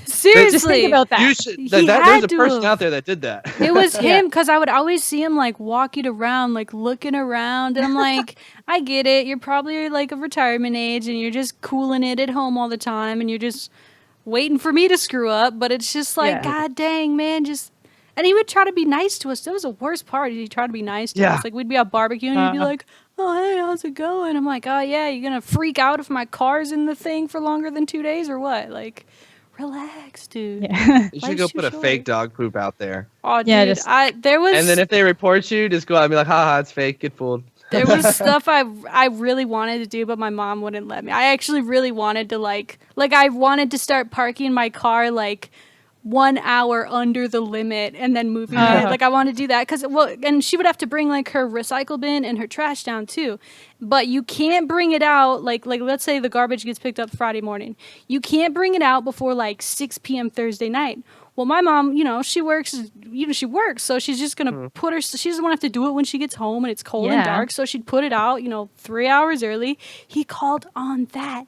Seriously, just think about that. There's a person out there that did that. It was him, because I would always see him like walking around, like looking around, and I'm like, I get it. You're probably like of retirement age, and you're just cooling it at home all the time, and you're just waiting for me to screw up. But it's just like, God dang, man, just. And he would try to be nice to us. That was the worst part. He tried to be nice to us. Like, we'd be out barbecuing, and he'd be like, oh, hey, how's it going? I'm like, oh, yeah, you're going to freak out if my car's in the thing for longer than 2 days or what? Like, relax, dude. Yeah. You should go put a fake dog poop out there. Oh, dude, there was... And then if they report you, just go out and be like, haha, it's fake, get fooled. There was stuff I really wanted to do, but my mom wouldn't let me. I actually really wanted to, like I wanted to start parking my car, like, 1 hour under the limit and then moving it. Like, I want to do that because, and she would have to bring like her recycle bin and her trash down too. But you can't bring it out like let's say the garbage gets picked up Friday morning. You can't bring it out before like 6 p.m. Thursday night. Well, my mom, she works, so she's just going to she doesn't want to have to do it when she gets home and it's cold and dark. So she'd put it out, 3 hours early. He called on that.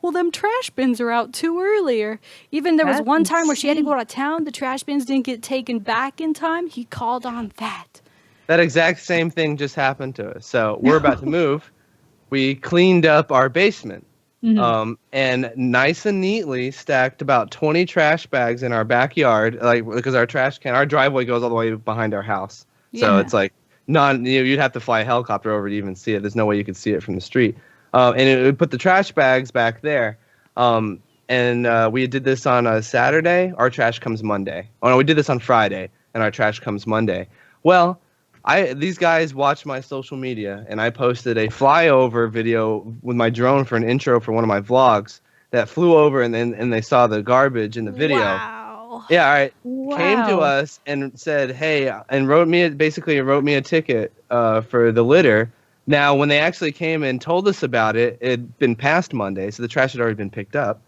Well, them trash bins are out too early. Or even there was one time where she had to go out of town. The trash bins didn't get taken back in time. He called on that. That exact same thing just happened to us. So we're about to move. We cleaned up our basement. And nice and neatly stacked about 20 trash bags in our backyard. Like, because our driveway goes all the way behind our house. So it's like, you'd have to fly a helicopter over to even see it. There's no way you could see it from the street. And it would put the trash bags back there. And we did this on a Saturday. Our trash comes Monday. Oh, no, we did this on Friday, and our trash comes Monday. Well, these guys watch my social media, and I posted a flyover video with my drone for an intro for one of my vlogs that flew over, and they saw the garbage in the video. Wow. Yeah, all right. Wow. Came to us and said, hey, and wrote me a ticket for the litter. Now, when they actually came and told us about it, it had been past Monday, so the trash had already been picked up.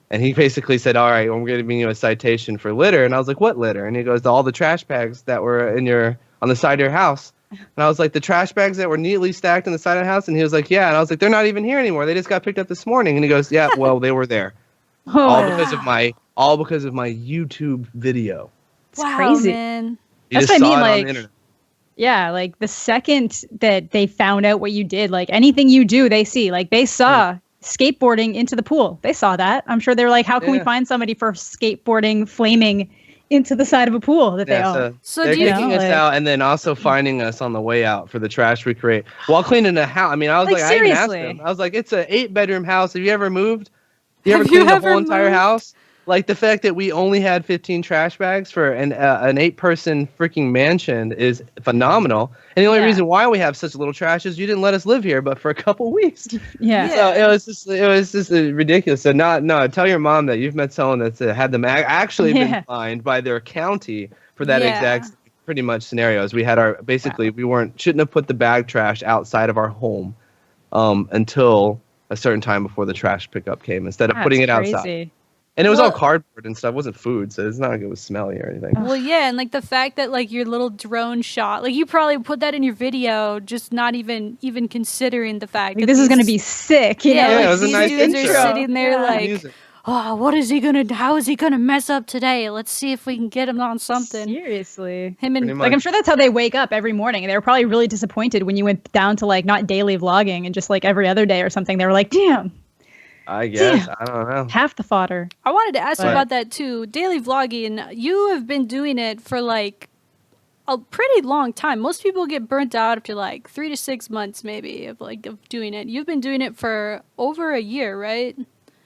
And he basically said, all right, well, we're going to give you a citation for litter. And I was like, what litter? And he goes, all the trash bags that were on the side of your house. And I was like, the trash bags that were neatly stacked on the side of the house? And he was like, yeah. And I was like, they're not even here anymore. They just got picked up this morning. And he goes, yeah, well, they were there. All because of my YouTube video. It's crazy. Man. That's what I mean, like... Yeah, like the second that they found out what you did, like anything you do, they see. Like they saw skateboarding into the pool. They saw that. I'm sure they're like, how can we find somebody for skateboarding, flaming into the side of a pool that they own? So they're kicking us out and then also finding us on the way out for the trash we create while cleaning the house. I mean, I was like I even asked them. I was like, it's an 8-bedroom house. Have you ever moved? You ever cleaned the whole entire house? Like, the fact that we only had 15 trash bags for an 8-person freaking mansion is phenomenal. And the only reason why we have such little trash is you didn't let us live here, but for a couple weeks. Yeah. So it was just ridiculous. So tell your mom that you've met someone that's had them actually been fined by their county for that exact pretty much scenarios. We had our basically we shouldn't have put the bag trash outside of our home until a certain time before the trash pickup came, instead of putting it outside. And it was all cardboard and stuff. It wasn't food, so it's not like it was smelly or anything. Well, yeah, and like the fact that like your little drone shot, like you probably put that in your video, just not even considering the fact that this is gonna be sick. You know, like, it was these a nice dudes intro. are sitting there like, oh, what is he gonna? How is he gonna mess up today? Let's see if we can get him on something. Seriously, him and like I'm sure that's how they wake up every morning. They were probably really disappointed when you went down to like not daily vlogging and just like every other day or something. They were like, damn. I guess. I don't know. Half the fodder. I wanted to ask you about that too. Daily vlogging, you have been doing it for like a pretty long time. Most people get burnt out after like 3 to 6 months maybe of doing it. You've been doing it for over a year, right?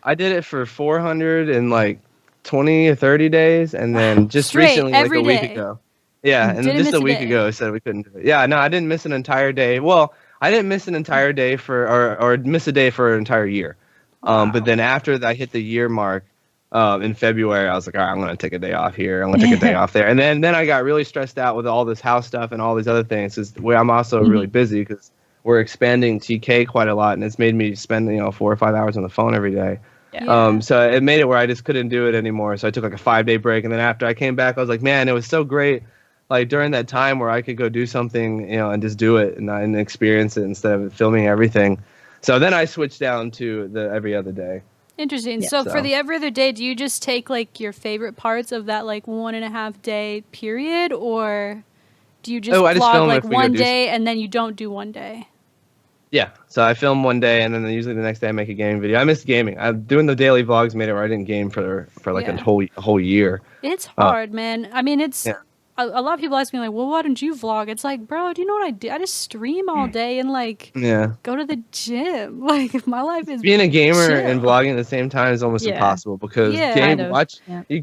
I did it for 420 or 30 days, and then just recently, like a week ago. Yeah, and just a week ago, I said we couldn't do it. Yeah, no, I didn't miss an entire day. Well, I didn't miss an entire day or miss a day for an entire year. But then after I hit the year mark in February, I was like, all right, I'm going to take a day off here. I'm going to take a day off there. And then I got really stressed out with all this house stuff and all these other things. I'm also really busy because we're expanding TK quite a lot, and it's made me spend 4 or 5 hours on the phone every day. Yeah. So it made it where I just couldn't do it anymore. So I took like a 5-day break, and then after I came back, I was like, man, it was so great. Like during that time where I could go do something, and just do it and experience it instead of filming everything. So then I switched down to the every other day. Interesting. Yeah, so for the every other day, do you just take like your favorite parts of that like 1.5 day period, or do you just vlog like one day and then you don't do one day? Yeah. So I film one day, and then usually the next day I make a gaming video. I miss gaming. Doing the daily vlogs made it where I didn't game for like a whole year. It's hard, man. I mean, it's. Yeah. A lot of people ask me like, well, why don't you vlog? It's like, bro, do you know what I do? I just stream all day and like go to the gym. Like my life is being a gamer and vlogging at the same time is almost impossible because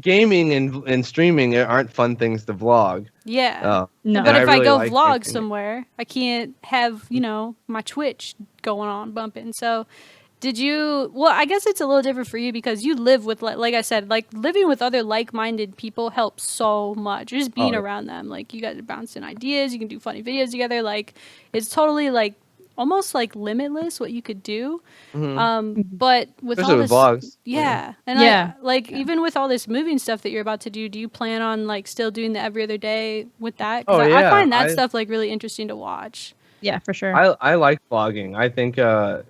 gaming and streaming aren't fun things to vlog. Yeah. No. But if I go vlog somewhere, I can't have, my Twitch going on bumping. So did you, well, I guess it's a little different for you because you live with, like I said, like living with other like-minded people helps so much. Just being around them. Like you guys are bouncing ideas. You can do funny videos together. Like it's totally like almost like limitless what you could do. But with especially all with this vlogs. Yeah. And even with all this moving stuff that you're about to do you plan on like still doing the every other day with that? Because I find that stuff like really interesting to watch. Yeah, for sure. I like vlogging. I think I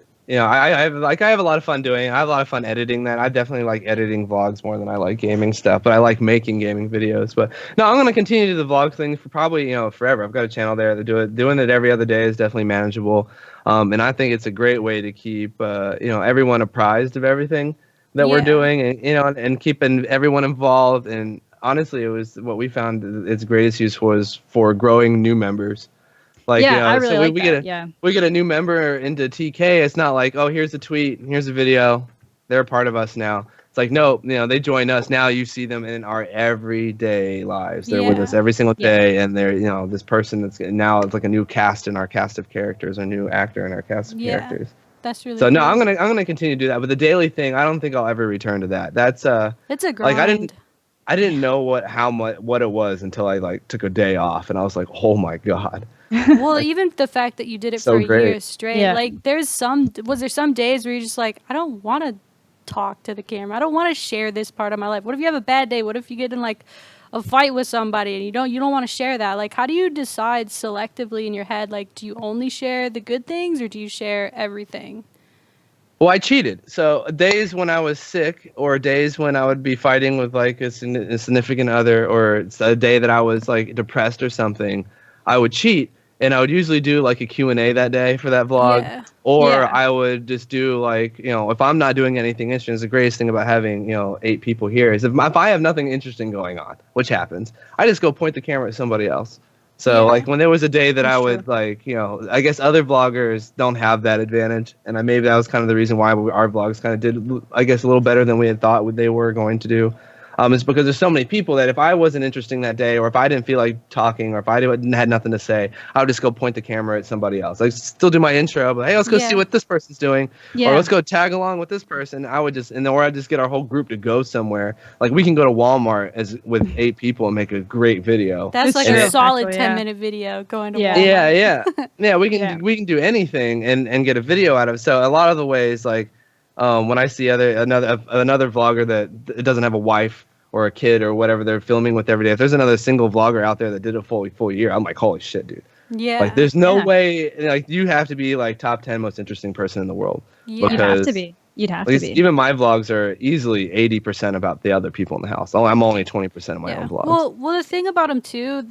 have a lot of fun doing it. I have a lot of fun editing that. I definitely like editing vlogs more than I like gaming stuff, but I like making gaming videos. But no, I'm going to continue to do the vlog thing for probably, forever. I've got a channel there to do it. Doing it every other day is definitely manageable. And I think it's a great way to keep, everyone apprised of everything that we're doing and keeping everyone involved. And honestly, it was what we found its greatest use was for growing new members. Like, I really so like we get a new member into TK. It's not like, oh, here's a tweet, here's a video, they're a part of us now. It's like, no, they join us. Now you see them in our everyday lives. They're with us every single day, and they're, this person that's now it's like a new cast in our cast of characters, a new actor in our cast of characters. That's really so cool. No, I'm gonna continue to do that. But the daily thing, I don't think I'll ever return to that. That's it's a grind. Like I didn't know what it was until I like took a day off, and I was like, oh my god. Well, even the fact that you did it for a year straight, like was there some days where you're just like, I don't want to talk to the camera. I don't want to share this part of my life. What if you have a bad day? What if you get in like a fight with somebody and you don't want to share that? Like, how do you decide selectively in your head? Like, do you only share the good things or do you share everything? Well, I cheated. So days when I was sick or days when I would be fighting with like a significant other, or it's a day that I was like depressed or something, I would cheat. And I would usually do like a Q&A that day for that vlog. Or I would just do like, if I'm not doing anything interesting, it's the greatest thing about having, 8 people here is if I have nothing interesting going on, which happens, I just go point the camera at somebody else. So like when there was a day that I would like, I guess other vloggers don't have that advantage. And maybe that was kind of the reason why our vlogs kind of did, I guess, a little better than we had thought they were going to do. It's because there's so many people that if I wasn't interesting that day, or if I didn't feel like talking, or if I had nothing to say, I would just go point the camera at somebody else. I still do my intro, but hey, let's go see what this person's doing, or let's go tag along with this person. I would just, or I'd just get our whole group to go somewhere. Like we can go to Walmart with 8 people and make a great video. That's like a solid 10-minute video going to Walmart. Yeah. We can do anything and get a video out of it. So a lot of the ways, like when I see another vlogger that it doesn't have a wife or a kid or whatever they're filming with every day, if there's another single vlogger out there that did a full year, I'm like, holy shit, dude. Yeah. Like there's no way, like you have to be like top 10 most interesting person in the world. Yeah. You'd have to be. You'd have to be. Even my vlogs are easily 80% about the other people in the house. I'm only 20% of my own vlogs. Well, the thing about him too,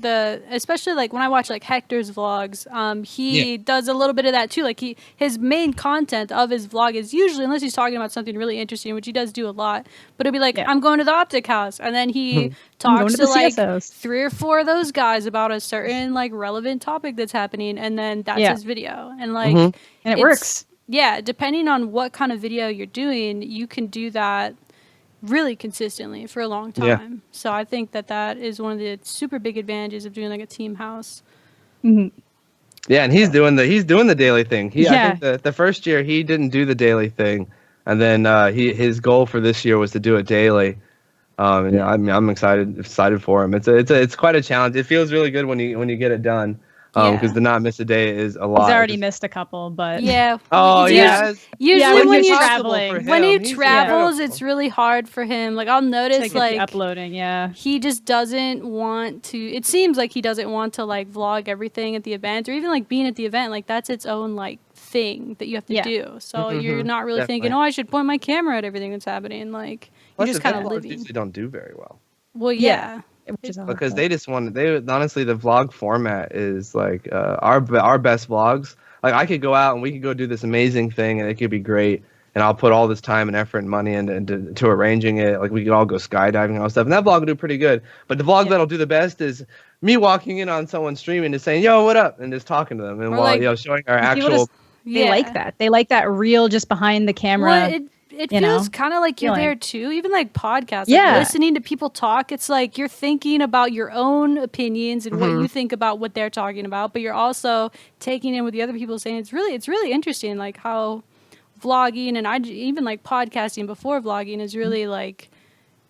especially like when I watch like Hector's vlogs, he does a little bit of that too. Like his main content of his vlog is usually, unless he's talking about something really interesting, which he does do a lot, but it'll be like, I'm going to the optic house, and then he talks to like CSOs. 3 or 4 of those guys about a certain like relevant topic that's happening, and then that's his video, and like and it works. Yeah, depending on what kind of video you're doing, you can do that really consistently for a long time. Yeah. So I think that is one of the super big advantages of doing like a team house. Mm-hmm. Yeah, and he's doing the daily thing. I think the first year he didn't do the daily thing, and then his goal for this year was to do it daily. And I'm excited for him. It's quite a challenge. It feels really good when you get it done. Because to not miss a day is a lot. He's already missed a couple, but usually when you're traveling, when he travels, it's really hard for him. Like I'll notice, like uploading, he just doesn't want to. It seems like he doesn't want to like vlog everything at the event, or even like being at the event. Like that's its own like thing that you have to do. So you're not really thinking, I should point my camera at everything that's happening. Like you're just kind of living. Usually don't do very well. Well, yeah. Because they honestly the vlog format is like our best vlogs. Like I could go out and we could go do this amazing thing and it could be great, and I'll put all this time and effort and money into arranging it. Like we could all go skydiving and all stuff, and that vlog will do pretty good. But the vlog that'll do the best is me walking in on someone streaming and saying, "Yo, what up?" and just talking to them, and while showing our actual. They like that. They like that real, just behind the camera. Well, it feels kind of like you're there too, even like podcasts. Like listening to people talk, it's like you're thinking about your own opinions and what you think about what they're talking about, but you're also taking in what the other people are saying. It's really interesting, like how vlogging and even like podcasting before vlogging is really like,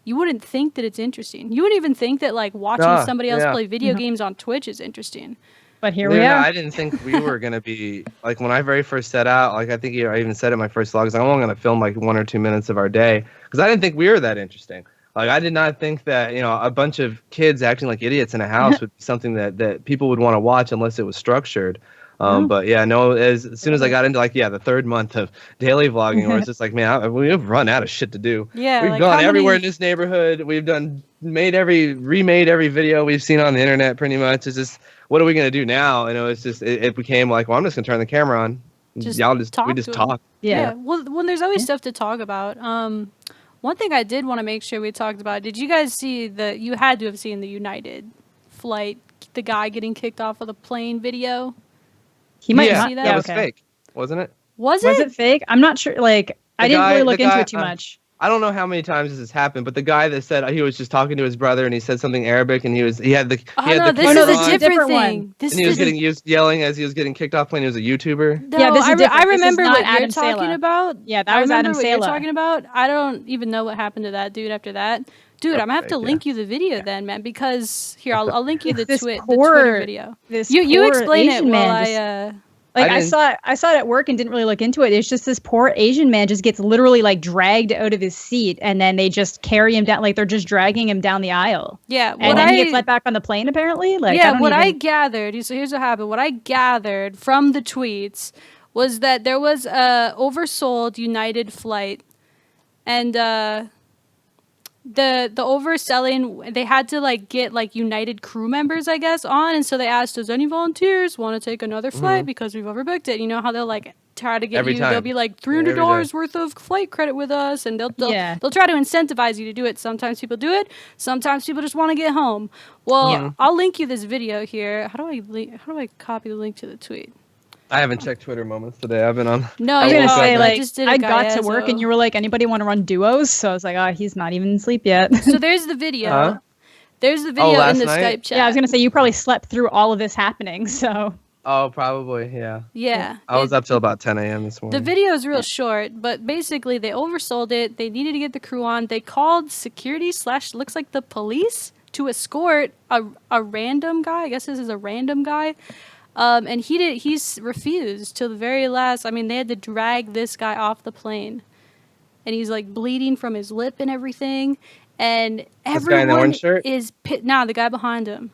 you wouldn't think that it's interesting. You wouldn't even think that like watching somebody else play video games on Twitch is interesting. But here we are. I didn't think we were going to be, like, when I very first set out, like, I think I even said in my first vlog, I'm only going to film, like, 1 or 2 minutes of our day, because I didn't think we were that interesting. Like, I did not think that, a bunch of kids acting like idiots in a house would be something that people would want to watch unless it was structured. But, as soon as I got into, like, the 3rd month of daily vlogging, where it's just like, man, we've run out of shit to do. Yeah, we've gone everywhere in this neighborhood. We've remade every video we've seen on the internet, pretty much. It's just, what are we gonna do now? It's just it became like, well, I'm just gonna turn the camera on. We just talk. Yeah. Well, when there's always stuff to talk about. One thing I did want to make sure we talked about. Did you guys see you had to have seen the United flight, the guy getting kicked off of the plane video? He might not see that. That was fake, wasn't it? Was it fake? I'm not sure. Like I didn't really look into it too much. I don't know how many times this has happened, but the guy that said he was just talking to his brother and he said something Arabic and he had the this is a different thing. And he was yelling as he was getting kicked off plane. He was a YouTuber. No, I remember what you're talking about. Yeah, that was Adam Sala. You're talking about. I don't even know what happened to that dude after that. Dude, I'm gonna have to link you the video then, man, because here I'll link you the Twitter video. You explain it while I. Like I saw it at work and didn't really look into it. It's just this poor Asian man just gets literally like dragged out of his seat, and then they just carry him down, like they're just dragging him down the aisle. Yeah, and then he gets let back on the plane apparently. Like I gathered. So here's what happened. What I gathered from the tweets was that there was a oversold United flight, and the overselling, they had to like get like United crew members, I guess, on, and so they asked, does any volunteers want to take another flight because we've overbooked it? You know how they'll like try to get they'll be like $300 worth of flight credit with us, and they'll try to incentivize you to do it. Sometimes people do it, sometimes people just want to get home. Well, I'll link you this video here. How do I copy the link to the tweet? I haven't checked Twitter moments today. I've been on. No, I was gonna say, I like, just did I got to work Gaiazo. and you were like, anybody want to run duos? So I was like, oh, he's not even asleep yet. So there's the video. Huh? There's the video in last the night? Skype chat. Yeah, I was gonna say you probably slept through all of this happening. So Oh, probably, yeah. Yeah. I was up till about 10 a.m. this morning. The video is real short, but basically they oversold it. They needed to get the crew on. They called security / looks like the police to escort a random guy. I guess this is a random guy. And he's refused till the very last. I mean, they had to drag this guy off the plane. And he's like bleeding from his lip and everything. And This guy in the everyone orange shirt? is the guy behind him.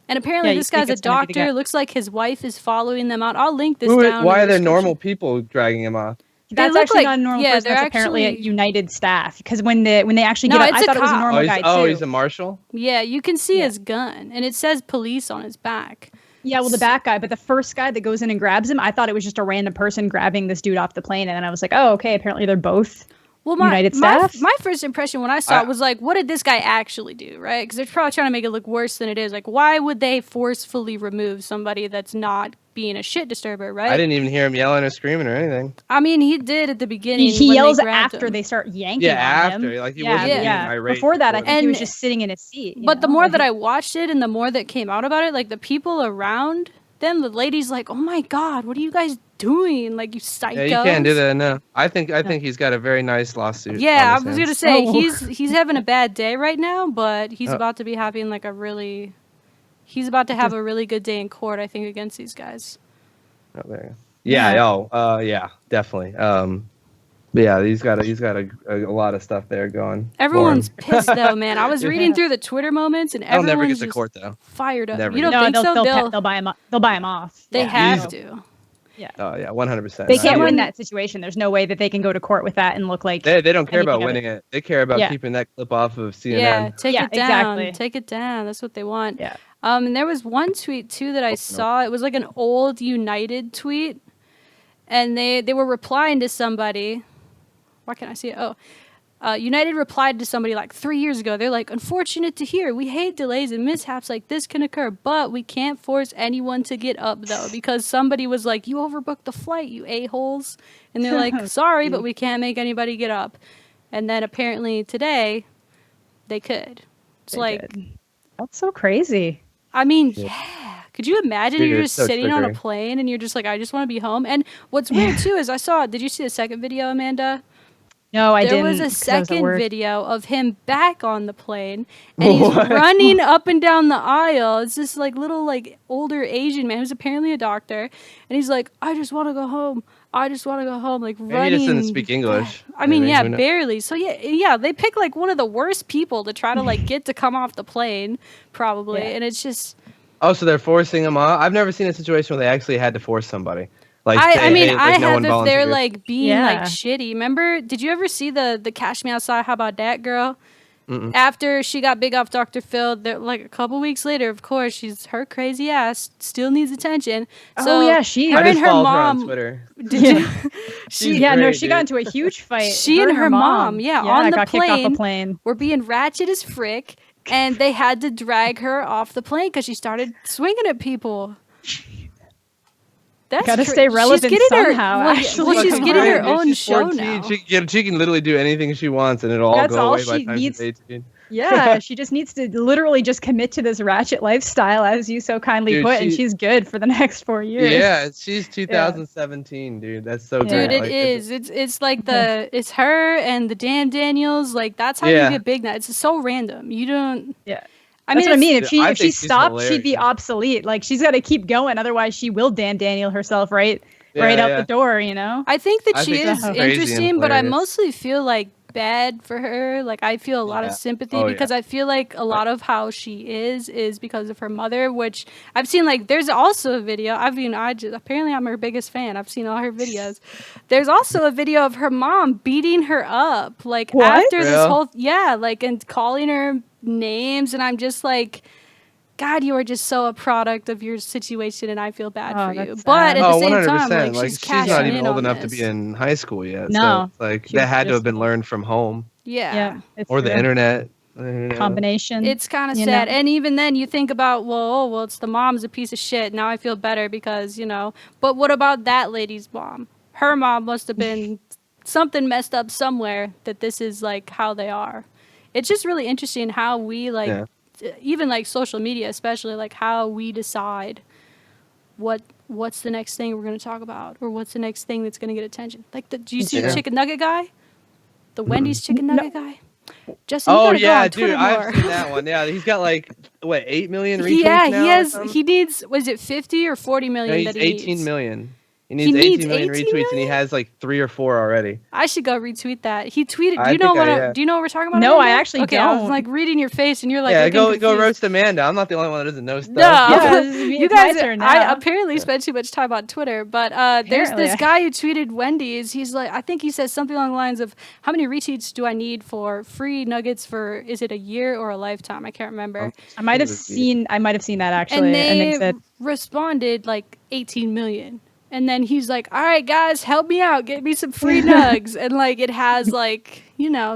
And apparently Yeah, you this think guy's a it's gonna be the doctor. guy- Looks like his wife is following them out. I'll link this down. Why in are the there normal description. people dragging him off? that's look actually like- not a normal yeah, person. they're That's apparently a actually- United staff. Because when they actually No, get up, it's I a thought it was a cop. normal guy too. He's a marshal? Yeah, you can see Yeah. his gun, and it says police on his back. Yeah, well, the back guy, but the first guy that goes in and grabs him, I thought it was just a random person grabbing this dude off the plane, and then I was like, oh, okay, apparently they're both Well, United staff. my first impression when I saw it was like, what did this guy actually do, right? Because they're probably trying to make it look worse than it is. Like, why would they forcefully remove somebody that's not being a shit disturber, right? I didn't even hear him yelling or screaming or anything. I mean, he did at the beginning. He when yells they grabbed after him. they start yanking Yeah, on after. him. Like, he yeah, wasn't being yeah. irate Before that, I before think he was And- just sitting in his seat. you But the know? more Like, that I watched it and the more that came out about it, like the people around them, the lady's like, oh my God, what are you guys doing? Like, you psychos. Yeah, you can't do that. No, I think he's got a very nice lawsuit. Yeah, I on his was hands. gonna say Oh. he's having a bad day right now, but he's Oh. about to be having like he's about to have a really good day in court, I think, against these guys. Oh, there you go. Yeah. Yeah, definitely. But yeah, he's got a lot of stuff there going. Everyone's pissed though, man. I was reading through the Twitter moments, and I'll never everyone's get to just court though. fired up. Never You get don't no, think so? they'll buy him. They'll buy him off. They Yeah. have Easy. to. Oh yeah, 100%. They can't Yeah. win that situation. There's no way that they can go to court with that and look like They don't care about anything of winning it. They care about Yeah. keeping that clip off of CNN. Yeah, take Yeah, it down. exactly. Take it down. That's what they want. Yeah. And there was one tweet too that I saw. It was like an old United tweet, and they were replying to somebody. Why can't I see it? Oh, United replied to somebody like 3 years ago. They're like, unfortunate to hear. We hate delays and mishaps like this can occur, but we can't force anyone to get up though, because somebody was like, you overbooked the flight, you a-holes. And they're like, sorry, but we can't make anybody get up. And then apparently today they could. It's They like, did. That's so crazy. I mean, yeah. Could you imagine Dude, you're it's just so sitting on a triggering. plane and you're just like, I just want to be home? And what's weird too is did you see the second video, Amanda? No, I There didn't. was a 'cause I was at second work. video of him back on the plane, and he's What? running up and down the aisle. It's this like little like older Asian man who's apparently a doctor, and he's like, "I just want to go home. I just want to go home." Like Maybe running. he just didn't speak English. I mean, Maybe, yeah, who knows? barely. So yeah, they pick like one of the worst people to try to like get to come off the plane, probably, Yeah. and it's just. Oh, so they're forcing him off? I've never seen a situation where they actually had to force somebody. Like, I say, mean, hey, I like, no have one if they're volunteered. like being like Yeah. shitty. Remember, did you ever see the Cash Me Outside? How about that girl? Mm-mm. After she got big off Dr. Phil, like a couple weeks later, of course, her crazy ass still needs attention. So Oh yeah, she. her I and just her followed her on mom. Twitter. Did you? She's Yeah, no, great, she got dude. into a huge fight. She and her mom, yeah, on the got kicked off plane. a plane. were being ratchet as frick, and they had to drag her off the plane because she started swinging at people. That's Gotta stay relevant she's getting somehow, Well, actually. well, she's Fucking getting her great, dude. own She's show 14. now. She can literally do anything she wants, and it'll all That's go all away by she the time she's needs. 18. Yeah, she just needs to literally just commit to this ratchet lifestyle, as you so kindly Dude, put, and she- she's good for the next 4 years. Yeah, she's 2017, dude. That's so Dude, great. Dude, it Like, is. It's like it's her and the Dan Daniels. Like that's how Yeah. you get big now. It's so random. You don't. Yeah. I That's mean, what I mean. Yeah, If she I if she think she's stopped, she'd be hilarious. obsolete. Like she's got to keep going, otherwise she will Dan Daniel herself right Yeah, out yeah. the door. You know. I think that I she think is that's crazy and interesting, but I hilarious. mostly feel like bad for her. Like I feel a lot of Yeah. sympathy Oh, yeah. because I feel like a lot of how she is because of her mother, which I've seen. Like there's also a video. Apparently I'm her biggest fan. I've seen all her videos. There's also a video of her mom beating her up, like What? after this Real? whole like and calling her names, and I'm just like. God, you are just so a product of your situation, and I feel bad Oh, for you. that's But sad. at the Oh, same 100%. time, like, Like, she's she's cashing not even in old on enough this. to be in high school yet. No. So, like, She that was had to just- have been learned from home Yeah. it's or the true. internet. combination. It's kind of sad. And even then you think about, well, it's the mom's a piece of shit. Now I feel better because, but what about that lady's mom? Her mom must have been something messed up somewhere that this is like how they are. It's just really interesting how we even like social media, especially like how we decide what's the next thing we're going to talk about or what's the next thing that's going to get attention. Like, do you see the chicken nugget guy? The Wendy's chicken nugget guy? Justin, you gotta go on Twitter more. I've seen that one. Yeah, he's got like 8 million retweets now? He needs, was it 50 or 40 million that he needs? 18 million. He needs 18 million retweets, and he has like 3 or 4 already. I should go retweet that. He tweeted. Do you know what we're talking about? No, I actually don't. I was like reading your face, and you're like, yeah, go roast Amanda. I'm not the only one that doesn't know stuff. No, you guys. I apparently spend too much time on Twitter, but there's this guy who tweeted Wendy's. He's like, I think he says something along the lines of, "How many retweets do I need for free nuggets for? Is it a year or a lifetime? I can't remember." I might have seen that actually. And they responded like 18 million. And then he's like, all right, guys, help me out. Get me some free nugs. And, like, it has, like,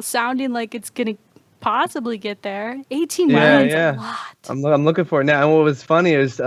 sounding like it's going to possibly get there. 18 million's a lot. I'm looking for it now. And what was funny is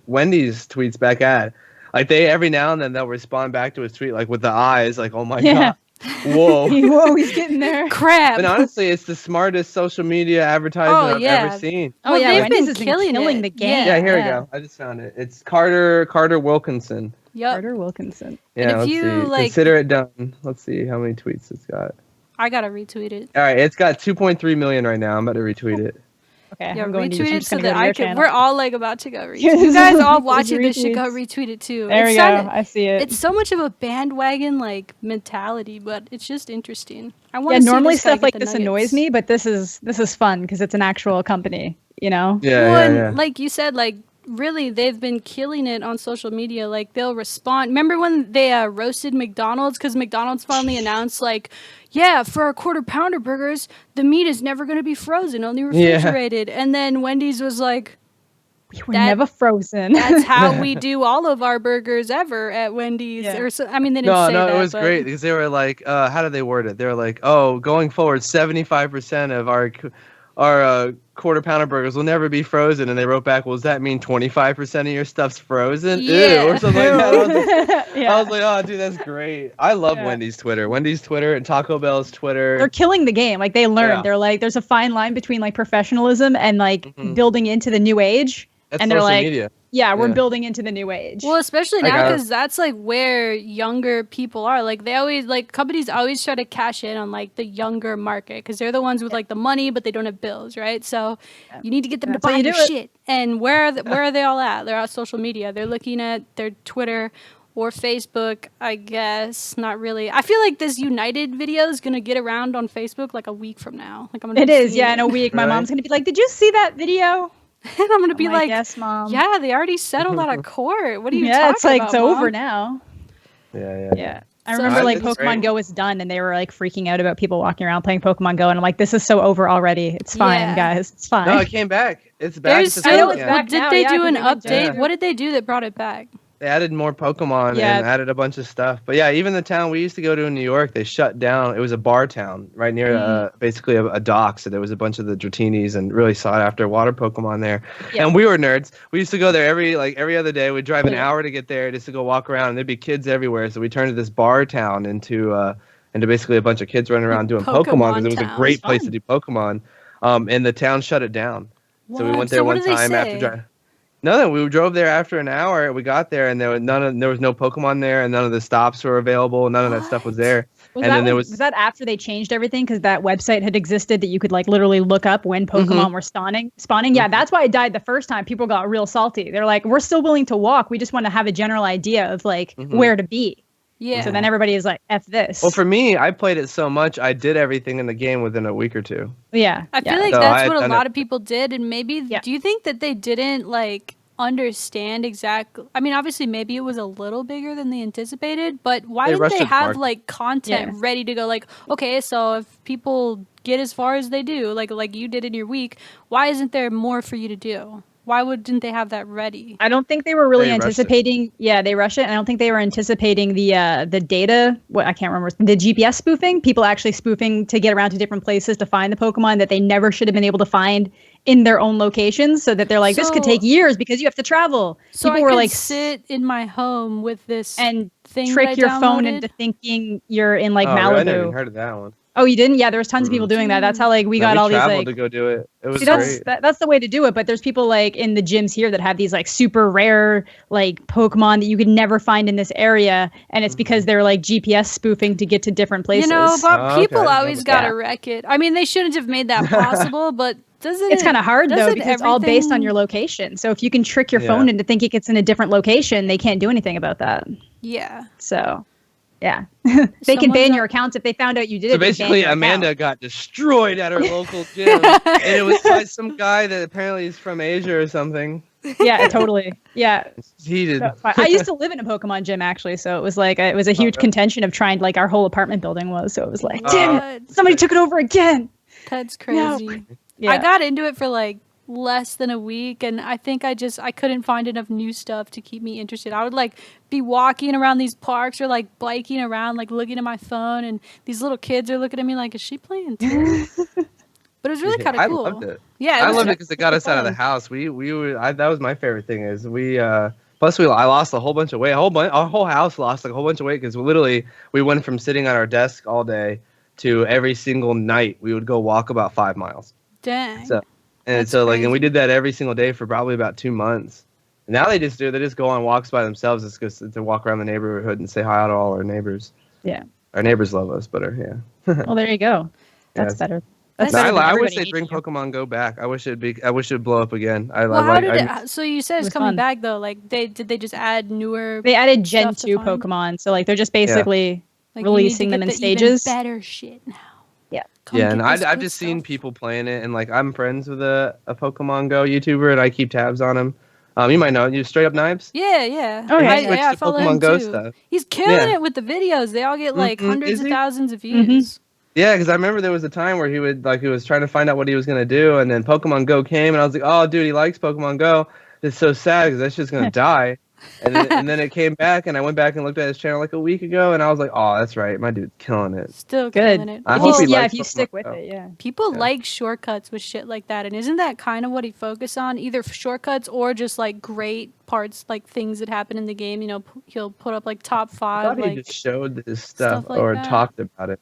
Wendy's tweets back at. Like, every now and then, they'll respond back to his tweet, like, with the eyes, like, oh, my God. Whoa. Whoa, he's getting there. Crap. But honestly, it's the smartest social media advertisement I've ever seen. Oh, yeah. They've been killing the game. Yeah, here we go. I just found it. It's Carter Wilkinson. Yep. Carter Wilkinson. Yeah, let's see. Consider it done. Let's see how many tweets it's got. I gotta retweet it. All right, it's got 2.3 million right now. I'm about to retweet it. Okay, yeah, retweet it so that I can. We're all like about to go retweet. You guys all watching this should go retweet it too. There we go. I see it. It's so much of a bandwagon like mentality, but it's just interesting. I want. Yeah, normally stuff like this annoys me, but this is fun because it's an actual company. Yeah. Like you said, like. Really, they've been killing it on social media. Like, they'll respond. Remember when they roasted McDonald's? Because McDonald's finally announced, like, yeah, for our quarter pounder burgers, the meat is never going to be frozen, only refrigerated. Yeah. And then Wendy's was like, we were never frozen. That's how we do all of our burgers ever at Wendy's. Yeah. Or so, I mean, they didn't say that. No, it was great because they were like, how did they word it? They were like, oh, going forward, 75% of our quarter pounder burgers will never be frozen, and they wrote back, well, does that mean 25% of your stuff's frozen? Yeah. Ew, or something like that. I was like, oh, dude, that's great. I love Wendy's Twitter and Taco Bell's Twitter. They're killing the game. Like, they learned. Yeah. They're like, there's a fine line between like professionalism and like building into the new age. That's and they're social like, media. Yeah, we're building into the new age. Well, especially now because that's like where younger people are. Like, they always companies always try to cash in on like the younger market because they're the ones with like the money, but they don't have bills, right? So you need to get them to buy your shit. And where are they all at? They're on social media. They're looking at their Twitter or Facebook, I guess. Not really. I feel like this MiDNiTE video is gonna get around on Facebook like a week from now. Like, I'm gonna. It is, in a week. My mom's gonna be like, "Did you see that video?" And I'm gonna be like, "Yes, Mom." Yeah, they already settled out of court. What are you talking about? Yeah, it's like it's Mom? over now. Yeah. I remember like Pokemon Go was done, and they were like freaking out about people walking around playing Pokemon Go, and I'm like, "This is so over already. It's fine, guys. It's fine." No, it came back. It's back. Did they do an update? What did they do that brought it back? They added more Pokemon and added a bunch of stuff. But yeah, even the town we used to go to in New York, they shut down. It was a bar town right near basically a dock. So there was a bunch of the Dratinis and really sought after water Pokemon there. Yeah. And we were nerds. We used to go there every other day. We'd drive an hour to get there just to go walk around. And there'd be kids everywhere. So we turned this bar town into basically a bunch of kids running around doing Pokemon because it was a great place to do Pokemon. And the town shut it down. What? So we went there one time after driving. No, we drove there after an hour. We got there, and there was no Pokemon there, and none of the stops were available. None of that stuff was there. Was that after they changed everything? Because that website had existed that you could like literally look up when Pokemon were spawning. Yeah, that's why it died the first time. People got real salty. They're like, "We're still willing to walk. We just want to have a general idea of like where to be." Yeah. So then everybody is like, "F this." Well, for me, I played it so much, I did everything in the game within a week or two. Yeah. I feel like that's what a lot of people did. And maybe, do you think that they didn't like understand exactly? I mean, obviously, maybe it was a little bigger than they anticipated, but why didn't they have like content ready to go? Like, okay, so if people get as far as they do, like you did in your week, why isn't there more for you to do? Why didn't they have that ready? I don't think they were really anticipating. Yeah, they rushed it. I don't think they were anticipating the data. What I can't remember, the GPS spoofing. People actually spoofing to get around to different places to find the Pokemon that they never should have been able to find in their own locations. So that they're like, this could take years because you have to travel. So people were like, sit in my home with this and thing trick your phone into thinking you're in like Malibu. I never even heard of that one. Oh, you didn't? Yeah, there was tons of people doing that. That's how like we got all these like to go do it. It was great. That's the way to do it. But there's people like in the gyms here that have these like super rare like Pokemon that you could never find in this area, and it's because they're like GPS spoofing to get to different places. You know, but people always gotta wreck it. I mean, they shouldn't have made that possible, but it's kind of hard though because it's all based on your location. So if you can trick your phone into thinking it's in a different location, they can't do anything about that. Yeah. So. Yeah, they can ban your accounts if they found out you did it. So basically, Amanda got destroyed at her local gym, and it was by some guy that apparently is from Asia or something. Yeah, totally. Yeah, he did. I used to live in a Pokemon gym actually, so it was like it was a huge contention of trying. Like our whole apartment building was, so it was like, damn it, somebody took it over again. That's crazy. No. Yeah. I got into it for like less than a week, and I think I couldn't find enough new stuff to keep me interested. I would like be walking around these parks or like biking around, like looking at my phone, and these little kids are looking at me like, is she playing too? But it was really kind of cool. I loved it. Yeah, I loved it because it got us out of the house. We were that was my favorite thing is plus I lost a whole bunch of weight. Our whole house lost like a whole bunch of weight because literally we went from sitting at our desk all day to every single night we would go walk about 5 miles. Dang. And we did that every single day for probably about 2 months. And now they just go on walks by themselves. It's just to walk around the neighborhood and say hi to all our neighbors. Yeah. Our neighbors love us, but well, there you go. That's better. I wish they'd bring Pokemon Go back. I wish it'd blow up again. So you said it's coming back though. Like did they just add newer? They added Gen 2 Pokemon. So like they're just basically releasing them in stages. Even better shit now. And I've just seen people playing it, and like I'm friends with a Pokemon Go YouTuber, and I keep tabs on him. You might know, you Straight Up Knives. Yeah. Oh, yeah. I follow him Go too. Stuff. He's killing it with the videos. They all get like hundreds of thousands of views. Mm-hmm. Yeah, because I remember there was a time where he was trying to find out what he was gonna do, and then Pokemon Go came, and I was like, oh, dude, he likes Pokemon Go. It's so sad because that shit's gonna die. And then it came back, and I went back and looked at his channel like a week ago, and I was like, "Oh, that's right, my dude's killing it." Still killing it. If you stick with it, yeah. People like shortcuts with shit like that, and isn't that kind of what he focused on? Either shortcuts or just like great parts, like things that happen in the game. You know, he'll put up like top 5. I thought he just showed his stuff like or talked about it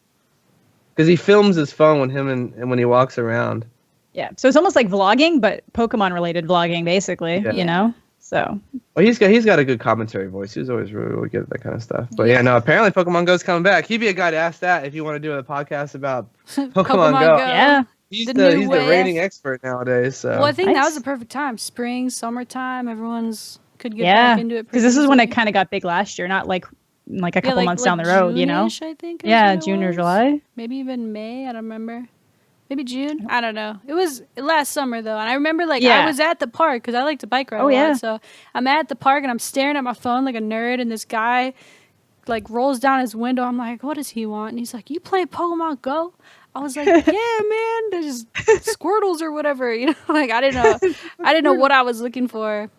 because he films his phone when he walks around. Yeah, so it's almost like vlogging, but Pokemon related vlogging, basically. Yeah. You know. So well, he's got a good commentary voice. He's always really, really good at that kind of stuff. But yeah, no, apparently Pokemon Go's coming back. He'd be a guy to ask that if you want to do a podcast about Pokemon Go. Yeah. He's the rating expert nowadays. So. Well, I think that was the perfect time. Spring, summertime, everyone's could get back into it. Because this is when it kind of got big last year, not like a couple months down the road, you know? I think. Yeah, June or July. Maybe even May. I don't remember. Maybe June. I don't know. It was last summer though, and I remember I was at the park because I like to bike ride a lot. So I'm at the park and I'm staring at my phone like a nerd, and this guy like rolls down his window. I'm like, what does he want? And he's like, you play Pokemon Go? I was like, yeah, man. They're just Squirtles or whatever. You know, like I didn't know what I was looking for.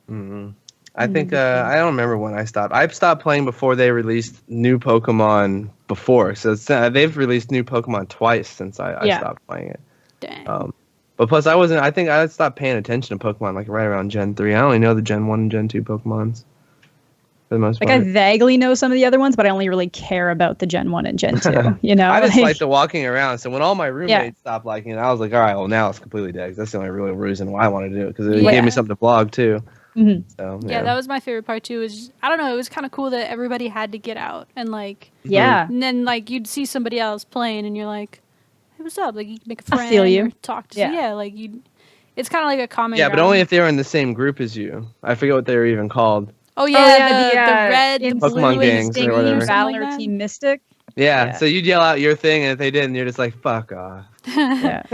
Mm-hmm. I think I don't remember when I stopped. I stopped playing before they released new Pokemon before. So they've released new Pokemon twice since I stopped playing it. Dang. But plus I think I stopped paying attention to Pokemon like right around Gen 3. I only know the Gen 1 and Gen 2 Pokemons for the most part. I vaguely know some of the other ones, but I only really care about the Gen 1 and Gen 2, you know? I just like the walking around. So when all my roommates stopped liking it, I was like, all right, well now it's completely dead. That's the only real reason why I wanted to do it because it gave me something to blog too. Mm-hmm. So, that was my favorite part too. I don't know, it was kind of cool that everybody had to get out and like and then like you'd see somebody else playing and you're like, hey, what's up? Like you can make a friend, I feel you. or talk to like you. It's kind of like a common ground. But only if they were in the same group as you. I forget what they were even called. Oh yeah, the red, the Pokemon blue, gangs or whatever. Valor like Team Mystic. Yeah, so you'd yell out your thing, and if they didn't, you're just like, fuck off. I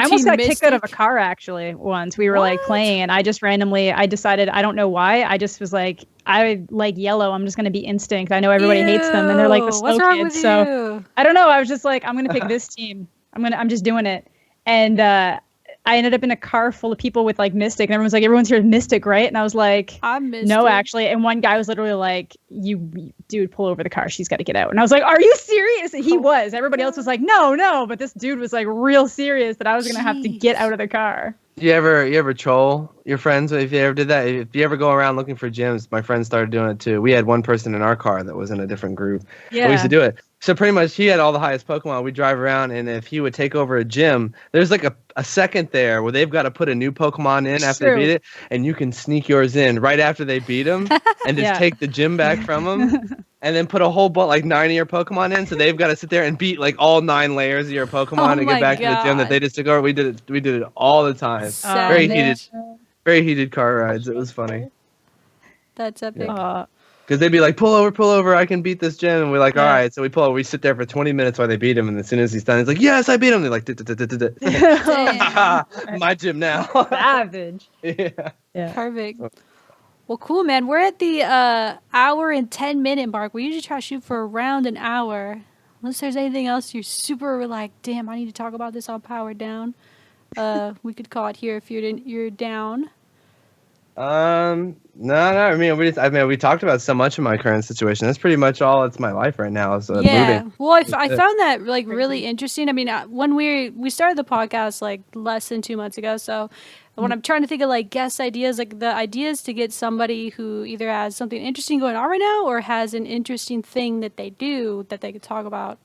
almost got kicked out of a car actually once. We were like playing, and I just randomly, I decided, I don't know why, I just was like, I like yellow, I'm just going to be Instinct. I know everybody hates them, and they're like the slow kids. So I don't know, I was just like, I'm going to pick this team. I'm just doing it. And I ended up in a car full of people with like Mystic, and everyone's like, everyone's here with Mystic, right? And I was like, I'm Mystic. No, actually. And one guy was literally like, dude, pull over the car. She's got to get out. And I was like, are you serious? And he was. Everybody else was like, no. But this dude was like real serious that I was going to have to get out of the car. You ever troll your friends? If you ever did that, if you ever go around looking for gyms, my friends started doing it too. We had one person in our car that was in a different group. Yeah. We used to do it. So pretty much he had all the highest Pokemon. We drive around, and if he would take over a gym, there's like a second there where they've got to put a new Pokemon in after they beat it, and you can sneak yours in right after they beat him and just take the gym back from them. And then put a whole like 9 of your Pokemon in, so they've got to sit there and beat like all 9 layers of your Pokemon to get back to the gym that they just took over. We did it all the time. Very heated car rides. It was funny. That's epic. Because they'd be like, pull over, I can beat this gym. And we're like, all right. So we pull over, we sit there for 20 minutes while they beat him. And as soon as he's done, he's like, yes, I beat him. They're like, my gym now. Savage. Yeah. Perfect. Well, cool, man. We're at the hour and 10-minute mark. We usually try to shoot for around an hour. Unless there's anything else you're super like, damn, I need to talk about this on Power Down. We could call it here if you're down. No. I mean, we talked about so much of my current situation. That's pretty much all. It's my life right now. So moving. Well, I found that like really interesting. I mean, when we started the podcast like less than 2 months ago, so when I'm trying to think of like guest ideas, like the ideas to get somebody who either has something interesting going on right now or has an interesting thing that they do that they could talk about,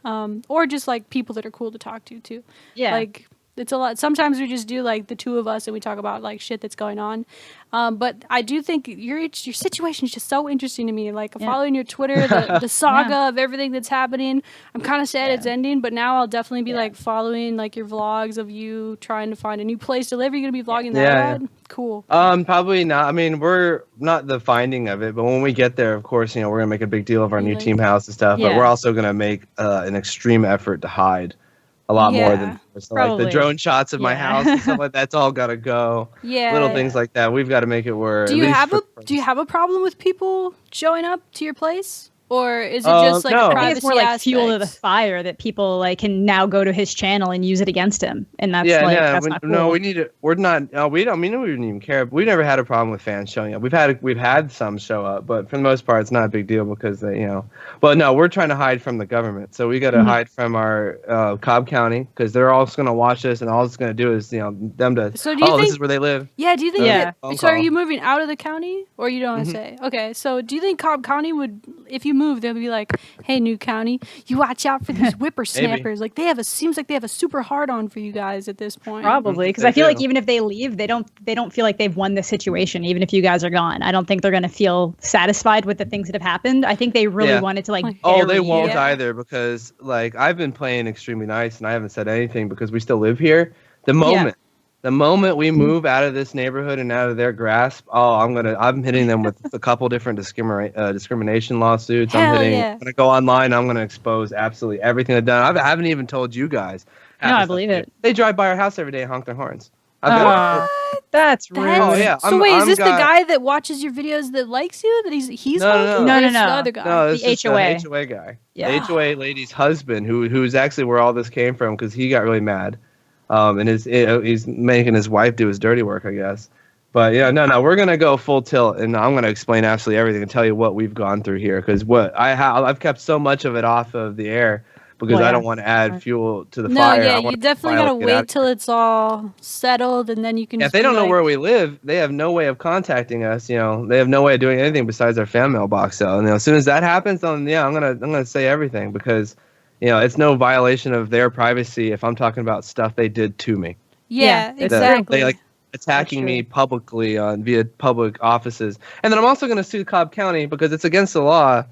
or just like people that are cool to talk to too. Yeah, like. It's a lot. Sometimes we just do like the two of us and we talk about like shit that's going on. But I do think your situation is just so interesting to me. Like following your Twitter, the saga of everything that's happening. I'm kind of sad it's ending, but now I'll definitely be like following like your vlogs of you trying to find a new place to live. Are you gonna be vlogging that? Cool. Probably not. I mean, we're not the finding of it, but when we get there, of course, we're gonna make a big deal of our new team house and stuff. But we're also gonna make an extreme effort to hide a lot more than so like the drone shots of my house and stuff like that's all gotta go. Little things like that. We've got to make it work. Do you have a problem with people showing up to your place? Or is it just like a privacy it's more like fuel to the fire that people like can now go to his channel and use it against him, and that's that's not cool. No, we need it. We're not. We don't. I mean, we didn't even care. We never had a problem with fans showing up. We've had some show up, but for the most part, it's not a big deal because they, But no, we're trying to hide from the government, so we got to hide from our Cobb County because they're all going to watch us, and all it's going to do is them to. So do you think, this is where they live. Yeah. Do you think? Yeah. So are you moving out of the county, or you don't want to say? Okay. So do you think Cobb County would, if you move, they'll be like, hey, New County, you watch out for these whippersnappers. Like seems like they have a super hard on for you guys at this point. Probably, because I feel like even if they leave, they don't feel like they've won the situation. Even if you guys are gone, I don't think they're going to feel satisfied with the things that have happened. I think they really wanted to they won't either because like I've been playing extremely nice and I haven't said anything because we still live here. The moment we move out of this neighborhood and out of their grasp, I'm hitting them with a couple different discrimination lawsuits. I'm gonna go online. I'm gonna expose absolutely everything they've done. I haven't even told you guys. No, I believe it. They drive by our house every day and honk their horns. That's rude. So wait, is this the guy that watches your videos that likes you? That he's no. The other guy. No, this is the HOA guy. Yeah. The HOA lady's husband, who's actually where all this came from because he got really mad. And he's making his wife do his dirty work, I guess. But we're gonna go full tilt, and I'm gonna explain absolutely everything and tell you what we've gone through here, because I've kept so much of it off of the air because I don't want to add fuel to the fire. No, you definitely gotta wait till it's all settled, and then you can. Yeah, if they don't know where we live, they have no way of contacting us. They have no way of doing anything besides our fan mailbox. So, as soon as that happens, then I'm gonna say everything because. It's no violation of their privacy if I'm talking about stuff they did to me. Yeah, exactly. They attacking me publicly via public offices. And then I'm also going to sue Cobb County because it's against the law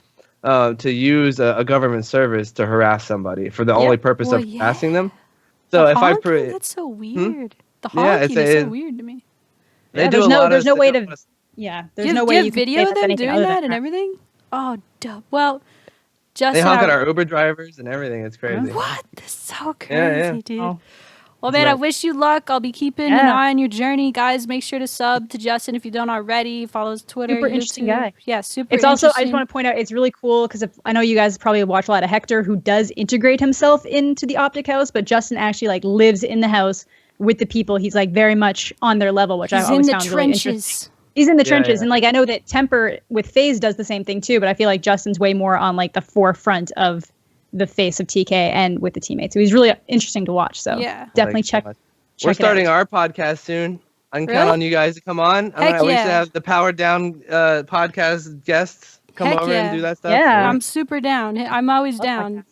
to use a government service to harass somebody for the only purpose of harassing them. So that's so weird. The honking is so weird to me. There's no way to. Yeah, there's no way you can video them doing that and everything. Oh, duh. Well. They honk at our Uber drivers and everything. It's crazy. What? That's so crazy, dude. Oh. Well, man, I wish you luck. I'll be keeping an eye on your journey. Guys, make sure to sub to Justin if you don't already. Follow his Twitter. Super interesting guy. Yeah, super It's also, I just want to point out, it's really cool because I know you guys probably watch a lot of Hector, who does integrate himself into the Optic House, but Justin actually lives in the house, with the people. He's like very much on their level, which I always found really interesting. He's in the trenches. Yeah. And like I know that Temper with FaZe does the same thing too, but I feel like Justin's way more on like the forefront of the face of TK and with the teammates. So he's really interesting to watch. So definitely check. We're starting our podcast soon. I can count on you guys to come on. I wish to have the Powered Down podcast guests come over and do that stuff. Yeah, I'm super down. I'm always down.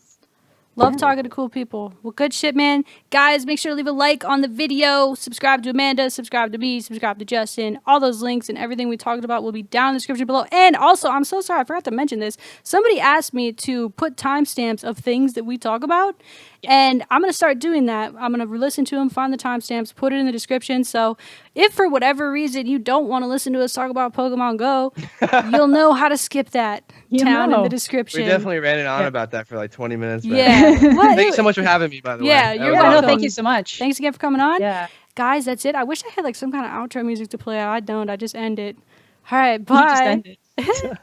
Love talking to cool people. Well, good shit, man. Guys, make sure to leave a like on the video. Subscribe to Amanda. Subscribe to me. Subscribe to Justin. All those links and everything we talked about will be down in the description below. And also, I'm so sorry. I forgot to mention this. Somebody asked me to put timestamps of things that we talk about. And I'm going to start doing that. I'm going to listen to them, find the timestamps, put it in the description. So if for whatever reason you don't want to listen to us talk about Pokemon Go, you'll know how to skip that down in the description. We definitely ran it on about that for like 20 minutes. Yeah. Thank you so much for having me, by the way. Yeah, you're welcome. Thank you so much. Thanks again for coming on. Yeah. Guys, that's it. I wish I had like some kind of outro music to play. I don't. I just end it. All right, bye. You just end it.